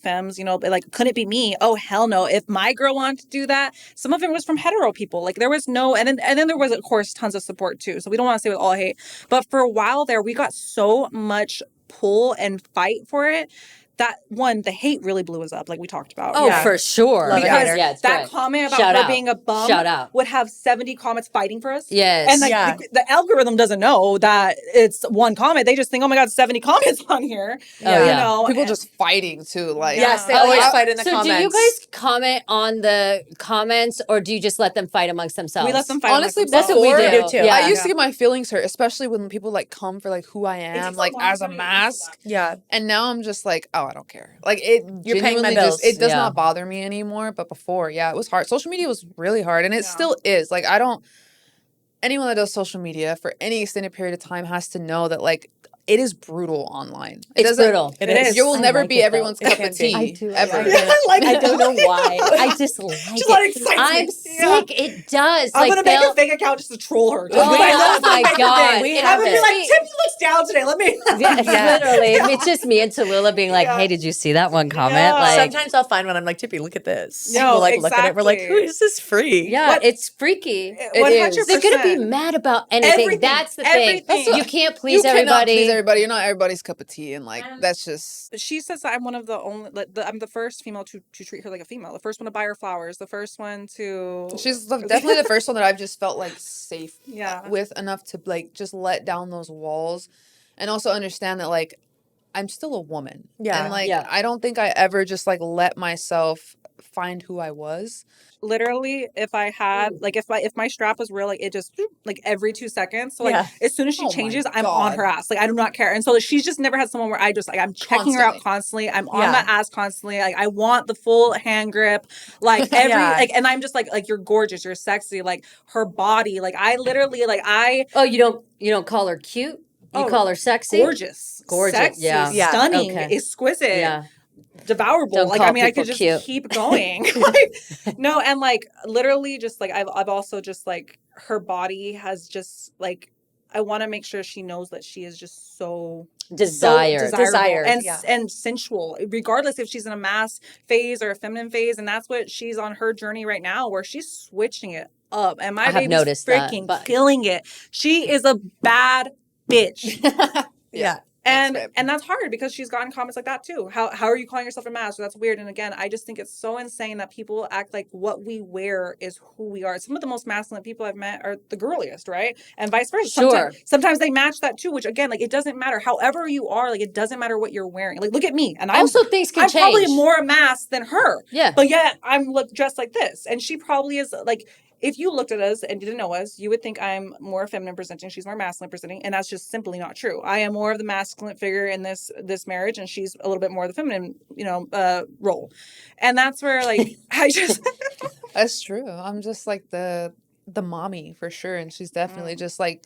femmes, you know, but, like couldn't be me. Oh hell no! If my girl wanted to do that, some of it was from hetero people. Like there was no, and then there was of course tons of support too. So we don't want to say it was all hate, but for a while there, we got so much pull and fight for it. That one, the hate really blew us up, like we talked about. oh, Yeah. for sure. Love it. Because Yeah, it's that great. comment about Shout her out. being a bum Shout out. would have 70 comments fighting for us. Yes. And like Yeah. the algorithm doesn't know that it's one comment. They just think, oh my God, 70 comments on here. Yeah. You Yeah. know, People and- just fighting too. Like Yes, they Oh, always yeah. fight in the so comments. do you guys comment on the comments, or do you just let them fight amongst themselves? we let them fight. Honestly, amongst themselves. That's what we before, do. do too. Yeah. I used to get my feelings hurt, especially when people like come for like who I am, takes a like long as a time to get used to mask. Yeah. And now I'm just like, oh, I don't care. Like it You're paying my genuinely bills. it does Yeah. not bother me anymore. But before, yeah, it was hard. Social media was really hard, and it Yeah. still is. Like anyone that does social media for any extended period of time has to know that like it is brutal online. It's doesn't- brutal. It is. You will I never like be it, though. everyone's It cup can of be. tea I do. ever. I don't know why. I just like Just let it it. excite I'm me. sick. It does. I'm like gonna make they'll- a fake account just to troll her. Oh, Like, oh my that's God. We It I'm gonna be have like, happens. Tiffany looks down today. Let me. Yeah, literally. It's just me and Tallulah being like, Yeah. hey, did you see that one comment? Yeah. Like, Sometimes I'll find one. I'm like, Tippy, look at this. No, we'll like look at it. We're like, who exactly. is this free? yeah, What- it's freaky. 100%. They're going to be mad about anything. Everything. That's the Everything. thing. You can't You please cannot everybody. please everybody. You're not everybody's cup of tea, and like that's just She says that I'm one of the only, I'm the first female to treat her like a female. The first one to buy her flowers. The first one to. definitely the first one that I've just felt like safe Yeah. with enough to like just let down those walls, and also understand that like I'm still a woman. Yeah. And like Yeah. I don't think I ever just like let myself find who I was. Literally, if I had like if my strap was real, like it just like every 2 seconds. So like Yeah. as soon as she Oh my changes, I'm on God. her ass. Like I do not care. And so like, she's just never had someone where I just like I'm checking her out constantly. I'm on Yeah. that ass constantly. Like I want the full hand grip. Like every Yeah. like, and I'm just like you're gorgeous, you're sexy. Like her body. Like I literally like I Oh, you don't call her cute? You Oh, call her sexy? gorgeous, Gorgeous, sexy, yeah. Yeah. stunning, Okay. exquisite. Yeah. Devourable. Don't Like call I mean, I people could just cute. keep going. Like, no, and like literally, just like I've also just like her body has just like I want to make sure she knows that she is just so Desired. desirable Desired, and yeah. and sensual, regardless if she's in a mass phase or a feminine phase, and that's what she's on her journey right now, where she's switching it up, and my I have baby's noticed that, freaking but- killing it. She is a bad bitch. Yeah. And babe. and that's hard because she's gotten comments like that too. How are you calling yourself a mask? That's weird. And again, I just think it's so insane that people act like what we wear is who we are. Some of the most masculine people I've met are the girliest, right? And vice versa. Sure. Sometimes they match that too, which again, like it doesn't matter. However you are, like it doesn't matter what you're wearing. Like look at me, and Also, things can I'm change. probably more a mask than her. Yeah. But yet I'm dressed like this, and she probably is like. If you looked at us and didn't know us, you would think I'm more feminine presenting. She's more masculine presenting, and that's just simply not true. I am more of the masculine figure in this marriage, and she's a little bit more of the feminine, role. And that's where like I just That's true. I'm just like the mommy for sure, and she's definitely just like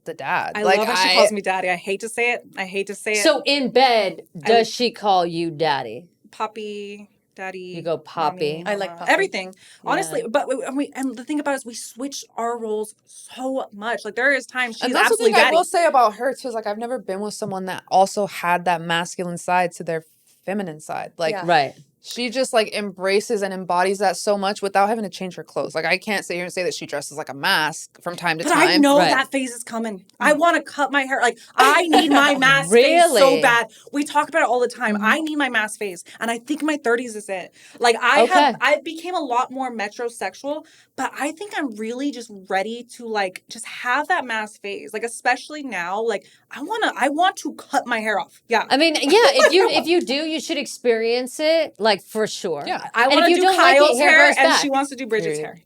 the dad. I like love how she calls me daddy. I hate to say it. So in bed, does she call you daddy? Poppy. Daddy, You go Poppy. mommy, I like mama, Poppy. everything. Honestly, but and the thing about it is we switch our roles so much. Like there is times she's And that's the absolutely thing I daddy. will say about her too, is like I've never been with someone that also had that masculine side to their feminine side. Like Yeah. Right. she just like embraces and embodies that so much without having to change her clothes. Like I can't sit here and say that she dresses like a mask from time to But time. I know Right. that phase is coming. I want to cut my hair. Like I need my mask phase Really? so bad. We talk about it all the time. Mm-hmm. I need my mask phase, and I think my 30s is it. Like Okay. I became a lot more metrosexual, but I think I'm really just ready to like just have that mask phase. Like especially now, like I want to cut my hair off. Yeah. I mean, yeah, if you do, you should experience it, like for sure. Yeah. I And want if to you do don't like it, Kyle's hair hair, grows and back. she wants to do Bridget's Period. hair.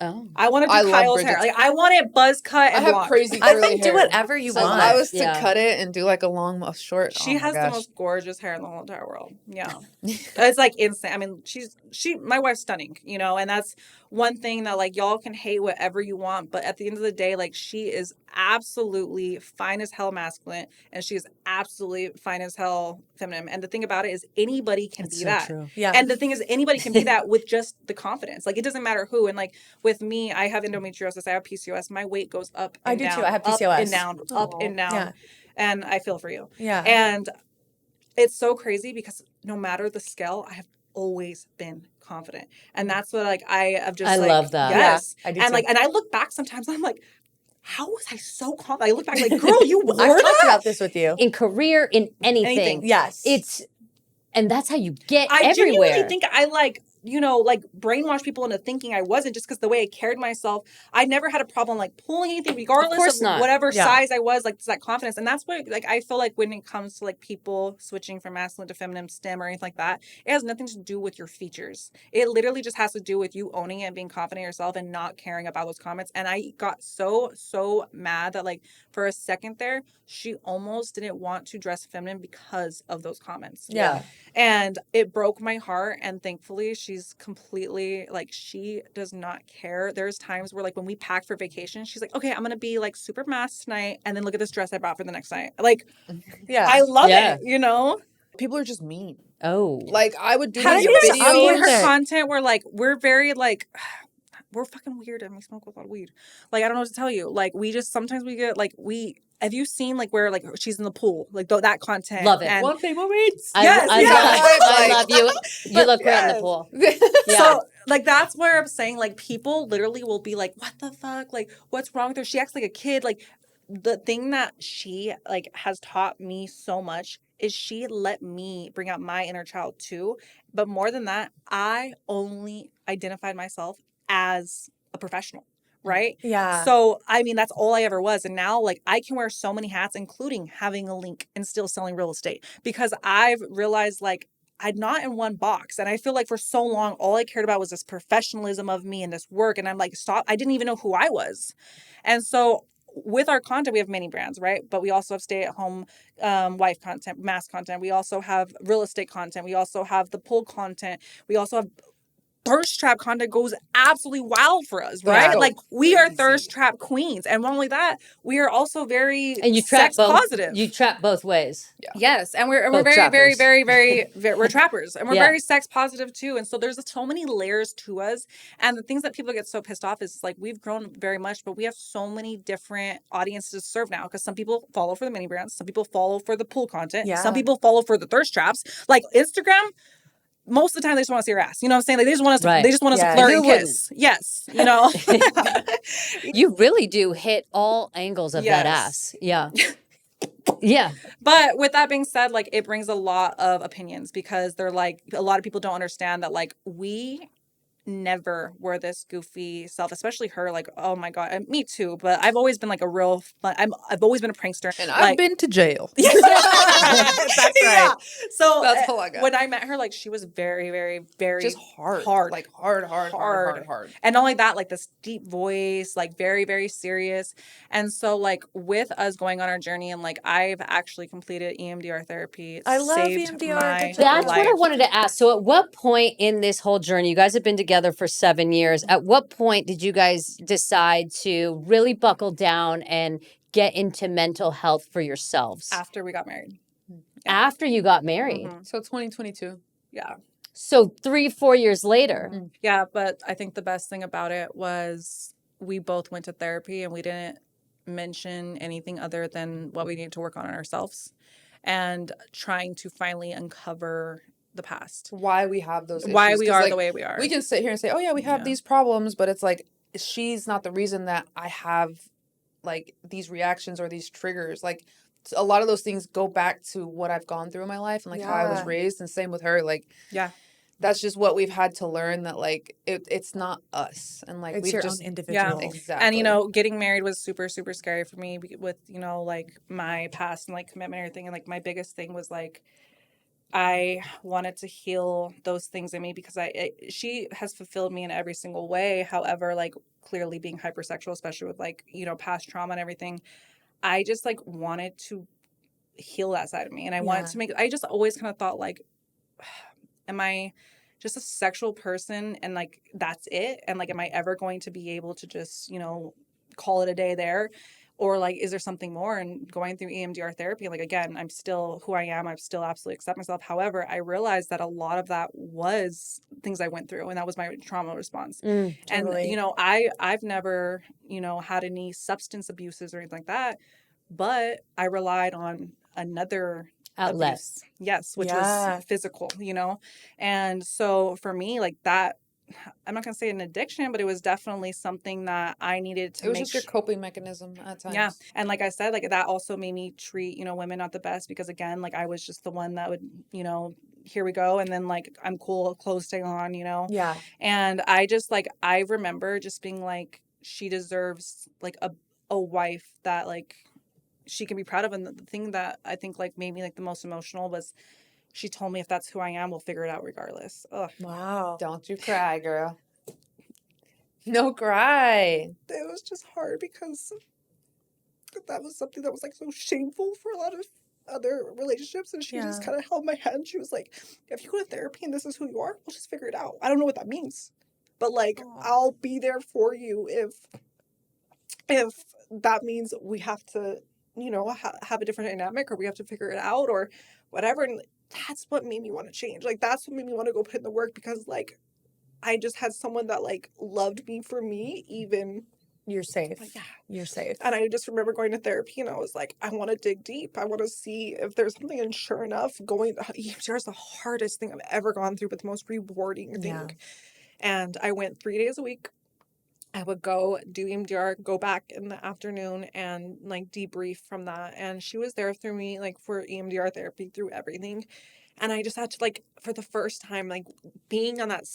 Oh. I want to do I love Kyle's hair. Bridget's. Like I want it buzz cut I and have blonde. crazy I curly think hair. do whatever you So if want. I was to Yeah. cut it and do like a long, a short, She oh has my the gosh. most gorgeous hair in the whole entire world. Yeah. It's like insane. I mean, my wife's stunning, you know, and that's one thing that like y'all can hate whatever you want, but at the end of the day, like she is absolutely fine as hell masculine and she is absolutely fine as hell feminine. And the thing about it is anybody can That's be so that. true. Yeah. And the thing is anybody can be that with just the confidence. Like it doesn't matter who. And like with me, I have endometriosis, I have PCOS. My weight goes up and I do down. too. I have Up PCOS. and down, up and down. Yeah. And I feel for you. Yeah. And it's so crazy because no matter the scale, I have always been confident. And that's what like I have just I like love that. yes. Yeah, I do and too. like and I look back sometimes I'm like, how was I so confident? I look back like, girl, you were I've talked that? about this with you. In career, in anything. Yes. And that's how you get I everywhere. genuinely think I like, you know, like brainwash people into thinking I wasn't just because the way I carried myself. I never had a problem like pulling anything, regardless course of not. whatever Yeah. size I was, like that confidence. And that's what like I feel like when it comes to like people switching from masculine to feminine STEM or anything like that, it has nothing to do with your features. It literally just has to do with you owning it and being confident in yourself and not caring about those comments. And I got so mad that like for a second there, she almost didn't want to dress feminine because of those comments. Yeah. And it broke my heart. And thankfully, she's completely like, she does not care. There's times where, like, when we pack for vacation, she's like, okay, I'm going to be like super masked tonight. And then look at this dress I brought for the next night. Like, Yeah. I love Yeah. it, you know? People are just mean. Oh. Like I would do Have like you a guys video. seen with her it. content where, like, we're very, like, we're fucking weird and we smoke a lot of weed. Like, I don't know what to tell you. Like, we just, sometimes we get, like, have you seen, like, where, like, she's in the pool? Like, that content. Love it. And One day moments. Yes, I yes. love you. You look great in the Yes. pool. Yeah. So, like, that's where I'm saying, like, people literally will be like, what the fuck? Like, what's wrong with her? She acts like a kid. Like, the thing that she, like, has taught me so much is she let me bring out my inner child, too. But more than that, I only identified myself as a professional, right? Yeah. So, I mean, that's all I ever was. And now, like, I can wear so many hats, including having a link and still selling real estate, because I've realized, like, I'm not in one box. And I feel like for so long, all I cared about was this professionalism of me and this work. And I'm like, stop. I didn't even know who I was. And so with our content, we have many brands, right? But we also have stay-at-home wife content, mass content. We also have real estate content. We also have the pool content. We also have thirst trap content goes absolutely wild for us, right? Yeah. Like we are Crazy. thirst trap queens. And not only that, we are also very And you trap sex both. positive. You trap both ways. Yes, and we're Both very, trappers. very we're trappers, and we're Yeah. very sex positive too. And so there's so many layers to us. And the things that people get so pissed off is like we've grown very much, but we have so many different audiences to serve now. Because some people follow for the mini brands, some people follow for the pool content, Yeah. some people follow for the thirst traps. Like Instagram, most of the time they just want to see your ass. You know what I'm saying? Like they just want us to, Right. they just want us Yeah. to flirt Who and kiss. Yes, you know. You really do hit all angles of that Yes. ass. Yeah. Yeah. But with that being said, like it brings a lot of opinions because they're like a lot of people don't understand that like we never were this goofy self, especially her. Like, oh my god, and me too. But I've always been like a real. I've always been a prankster, And like, I've been to jail. That's right. Yeah. So That's all I got. when I met her, like she was very Just hard. hard. Like hard. And not only that, like this deep voice, like very serious. And so like with us going on our journey and like I've actually completed EMDR therapy. It's I love saved EMDR. my Good job. That's what I life. wanted to ask. So, at what point in this whole journey, you guys have been together for 7 years. At what point did you guys decide to really buckle down and get into mental health for yourselves? After we got married. After you got married. Mhm. So 2022. Yeah. So 3-4 years later. Yeah, but I think the best thing about it was we both went to therapy and we didn't mention anything other than what we needed to work on ourselves and trying to finally uncover the past. Why we have those issues. Why we 'Cause, are like, the way we are. We can sit here and say, oh yeah, we have Yeah. these problems, but it's like she's not the reason that I have like these reactions or these triggers. Like a lot of those things go back to what I've gone through in my life and like how I was Yeah. raised, and same with her. Like Yeah. that's just what we've had to learn, that like it's not us, and like It's we've your just own individual. exactly. And, you know, getting married was super scary for me with, you know, like my past and like commitment and everything. And like my biggest thing was like, I wanted to heal those things in me because she has fulfilled me in every single way. However, like clearly being hypersexual, especially with like, you know, past trauma and everything. I just like wanted to heal that side of me. And I wanted to I just always kind of thought like, am I just a sexual person and like that's it? And like, am I ever going to be able to just, you know, call it a day there? Or like, is there something more? And going through EMDR therapy, like, again, I'm still who I am. I still absolutely accept myself. However, I realized that a lot of that was things I went through, and that was my trauma response. Totally. And, you know, I've never, you know, had any substance abuses or anything like that, but I relied on another Outlet. abuse. Yes, which was physical, you know? And so for me, like that, I'm not going to say an addiction, but it was definitely something that I needed to It was just your coping mechanism at times. Yeah. And like I said, like that also made me treat, you know, women not the best because again, like I was just the one that would, you know, here we go. And then like, I'm cool, clothes stay on, you know? Yeah. And I just like, I remember just being like, she deserves like a wife that like she can be proud of. And the thing that I think like made me like the most emotional was she told me if that's who I am, we'll figure it out regardless. Ugh. Wow. Don't you cry, girl. No cry. It was just hard because that was something that was like so shameful for a lot of other relationships, and she just kind of held my hand. She was like, if you go to therapy and this is who you are, we'll just figure it out. I don't know what that means, but like I'll be there for you if that means we have to, you know, have a different dynamic, or we have to figure it out, or whatever. And that's what made me want to change. Like that's what made me want to go put in the work, because like I just had someone that like loved me for me, even You're safe. like, yeah. You're safe. And I just remember going to therapy, and I was like, I want to dig deep. I want to see if there's something. And sure enough, EMDR is the hardest thing I've ever gone through, but the most rewarding thing. Yeah. And I went 3 days a week. I would go do EMDR, go back in the afternoon and like debrief from that. And she was there through me, like for EMDR therapy, through everything. And I just had to like, for the first time, like being on that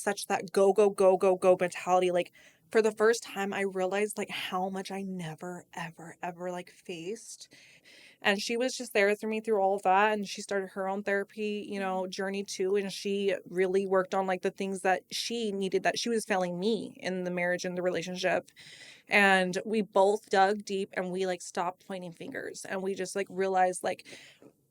go, go, go, go, go mentality, like for the first time, I realized like how much I never, ever, ever like faced. And she was just there through me through all of that. And she started her own therapy, you know, journey too. And she really worked on like the things that she needed, that she was failing me in the marriage and the relationship. And we both dug deep, and we like stopped pointing fingers, and we just like realized like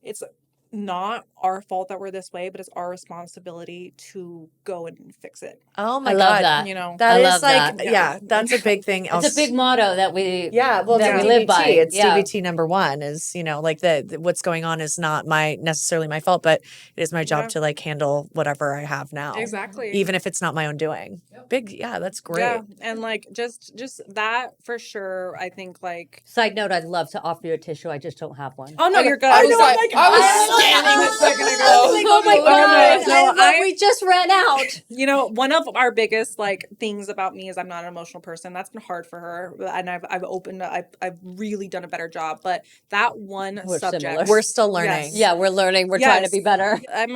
it's not our fault that we're this way, but it's our responsibility to go and fix it. Oh my I God. love that. You know, That I is love like, that. yeah, that's a big thing. It's a big motto that we well, that it's we live DBT. by. It's Yeah. DBT number one is, you know, like the what's going on is not necessarily my fault, but it is my job to like handle whatever I have now. Exactly. Even if it's not my own doing. That's great. Yeah, and like just that for sure. I think like. Side note, I'd love to offer you a tissue. I just don't have one. Oh no, you're good. I was standing a second ago. I was like, oh my God. no, we just ran out. You know, one of our biggest like things about me is I'm not an emotional person. That's been hard for her, and I've opened. I've really done a better job. But that one We're subject, similar. We're still learning. Yeah, we're learning. We're trying to be better. I'm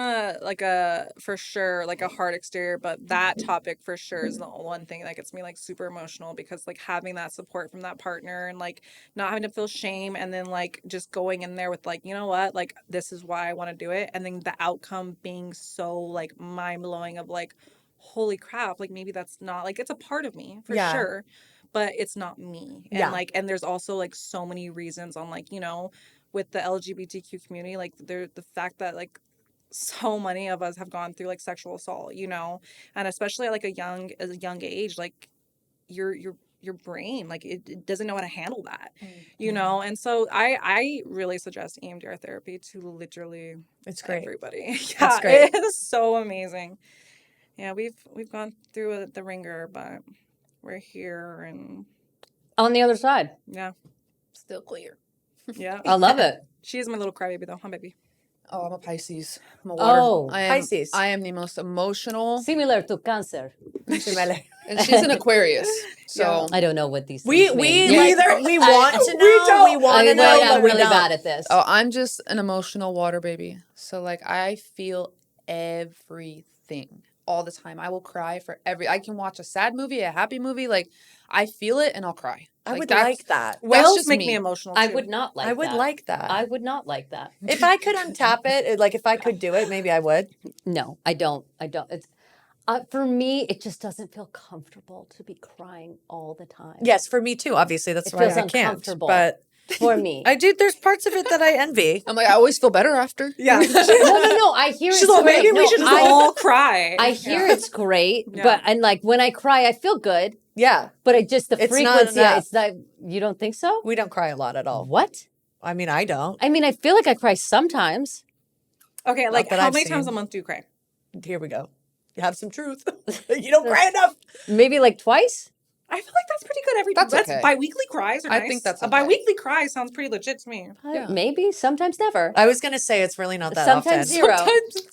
for sure like a hard exterior, but that topic for sure is the one thing that gets me like super emotional, because like having that support from that partner, and like not having to feel shame, and then like just going in there with like, you know what, like this is why I want to do it, and then the outcome being so like mind blowing of like, holy crap, like maybe that's not like, it's a part of me for sure, but it's not me. And like, and there's also like so many reasons on like, you know, with the LGBTQ community, like the fact that like so many of us have gone through like sexual assault, you know, and especially at like a young age, like your brain, like it doesn't know how to handle that, you know. And so I really suggest EMDR therapy to literally It's great. everybody. That's great. It is so amazing. Yeah, we've gone through the ringer, but we're here, and On the other side. yeah, Still clear. yeah. I love it. She is my little crybaby though, huh, baby? Oh, I'm a Pisces. I'm a water. Oh, Pisces. I am the most emotional. Similar to Cancer. And she's an Aquarius. So I don't know what these We things we mean. like, we want to know. We want to know. I'm but we really don't. bad at this. Oh, I'm just an emotional water baby. So like I feel everything all the time. I will cry for I can watch a sad movie, a happy movie, like I feel it and I'll cry. I would that's- like that. Whales just make me. me emotional I too. would not like I would that. like that. I would not like that. If I could untap it, like if I could do it, maybe I would. No, I don't. It's For me, it just doesn't feel comfortable to be crying all the time. Yes, for me too. Obviously, that's It why feels I can't. uncomfortable. But For me. I do. There's parts of it that I envy. I'm like, I always feel better after. Yeah. No. I hear She's it's like, great. maybe we No, should just I, all cry. I hear it's great, Yeah. but and like when I cry, I feel good. Yeah, But it just the It's not frequency. enough. It's not. You don't think so? we don't cry a lot at all. What? I mean, I don't. I mean, I feel like I cry sometimes. Okay, like that how I've many times a seen. month do you cry? Here we go. You have some truth. You don't cry enough. Maybe like twice. I feel like that's pretty good every That's That's okay. bi-weekly cries are I nice. think that's A okay. bi-weekly cry sounds pretty legit to me. Yeah. Maybe. Sometimes never. I was gonna say it's really not that Sometimes often. zero.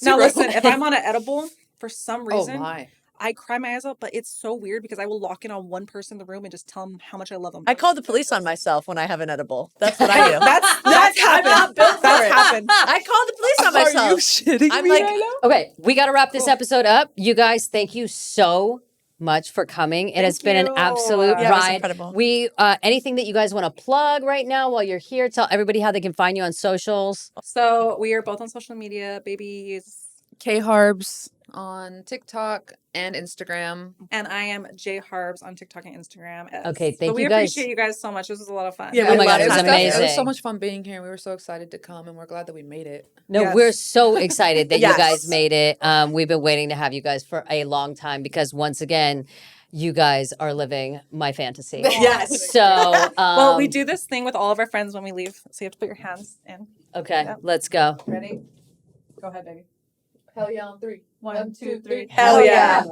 Now listen, if I'm on an edible, for some Oh reason, my. I cry my eyes out, but it's so weird because I will lock in on one person in the room and just tell them how much I love them. I call the police on myself when I have an edible. That's what I do. That's I'm not built for That's it. happened. I call the police on myself. Are you shitting I'm me like, right now? Okay, we got to wrap this episode up. You guys, thank you so much for coming. It has been an you. absolute Yeah, it was ride. incredible. We anything that you guys want to plug right now while you're here? Tell everybody how they can find you on socials. So we are both on social media, babies. K Harbs on TikTok and Instagram. And I am J Harbs on TikTok and Instagram. Okay, thank we you guys. appreciate you guys so much. This was a lot of fun. Yeah, Oh my God, love it was having amazing. It was so much fun being here. We were so excited to come, and we're glad that we made it. No, Yes. we're so excited that you Yes. guys made it. We've been waiting to have you guys for a long time because once again, you guys are living my fantasy. Yes. So, Well, we do this thing with all of our friends when we leave. So you have to put your hands in. Okay, Yep. let's go. Ready? Go ahead, baby. Hell yeah on 3. 1, 2, 3. Hell yeah.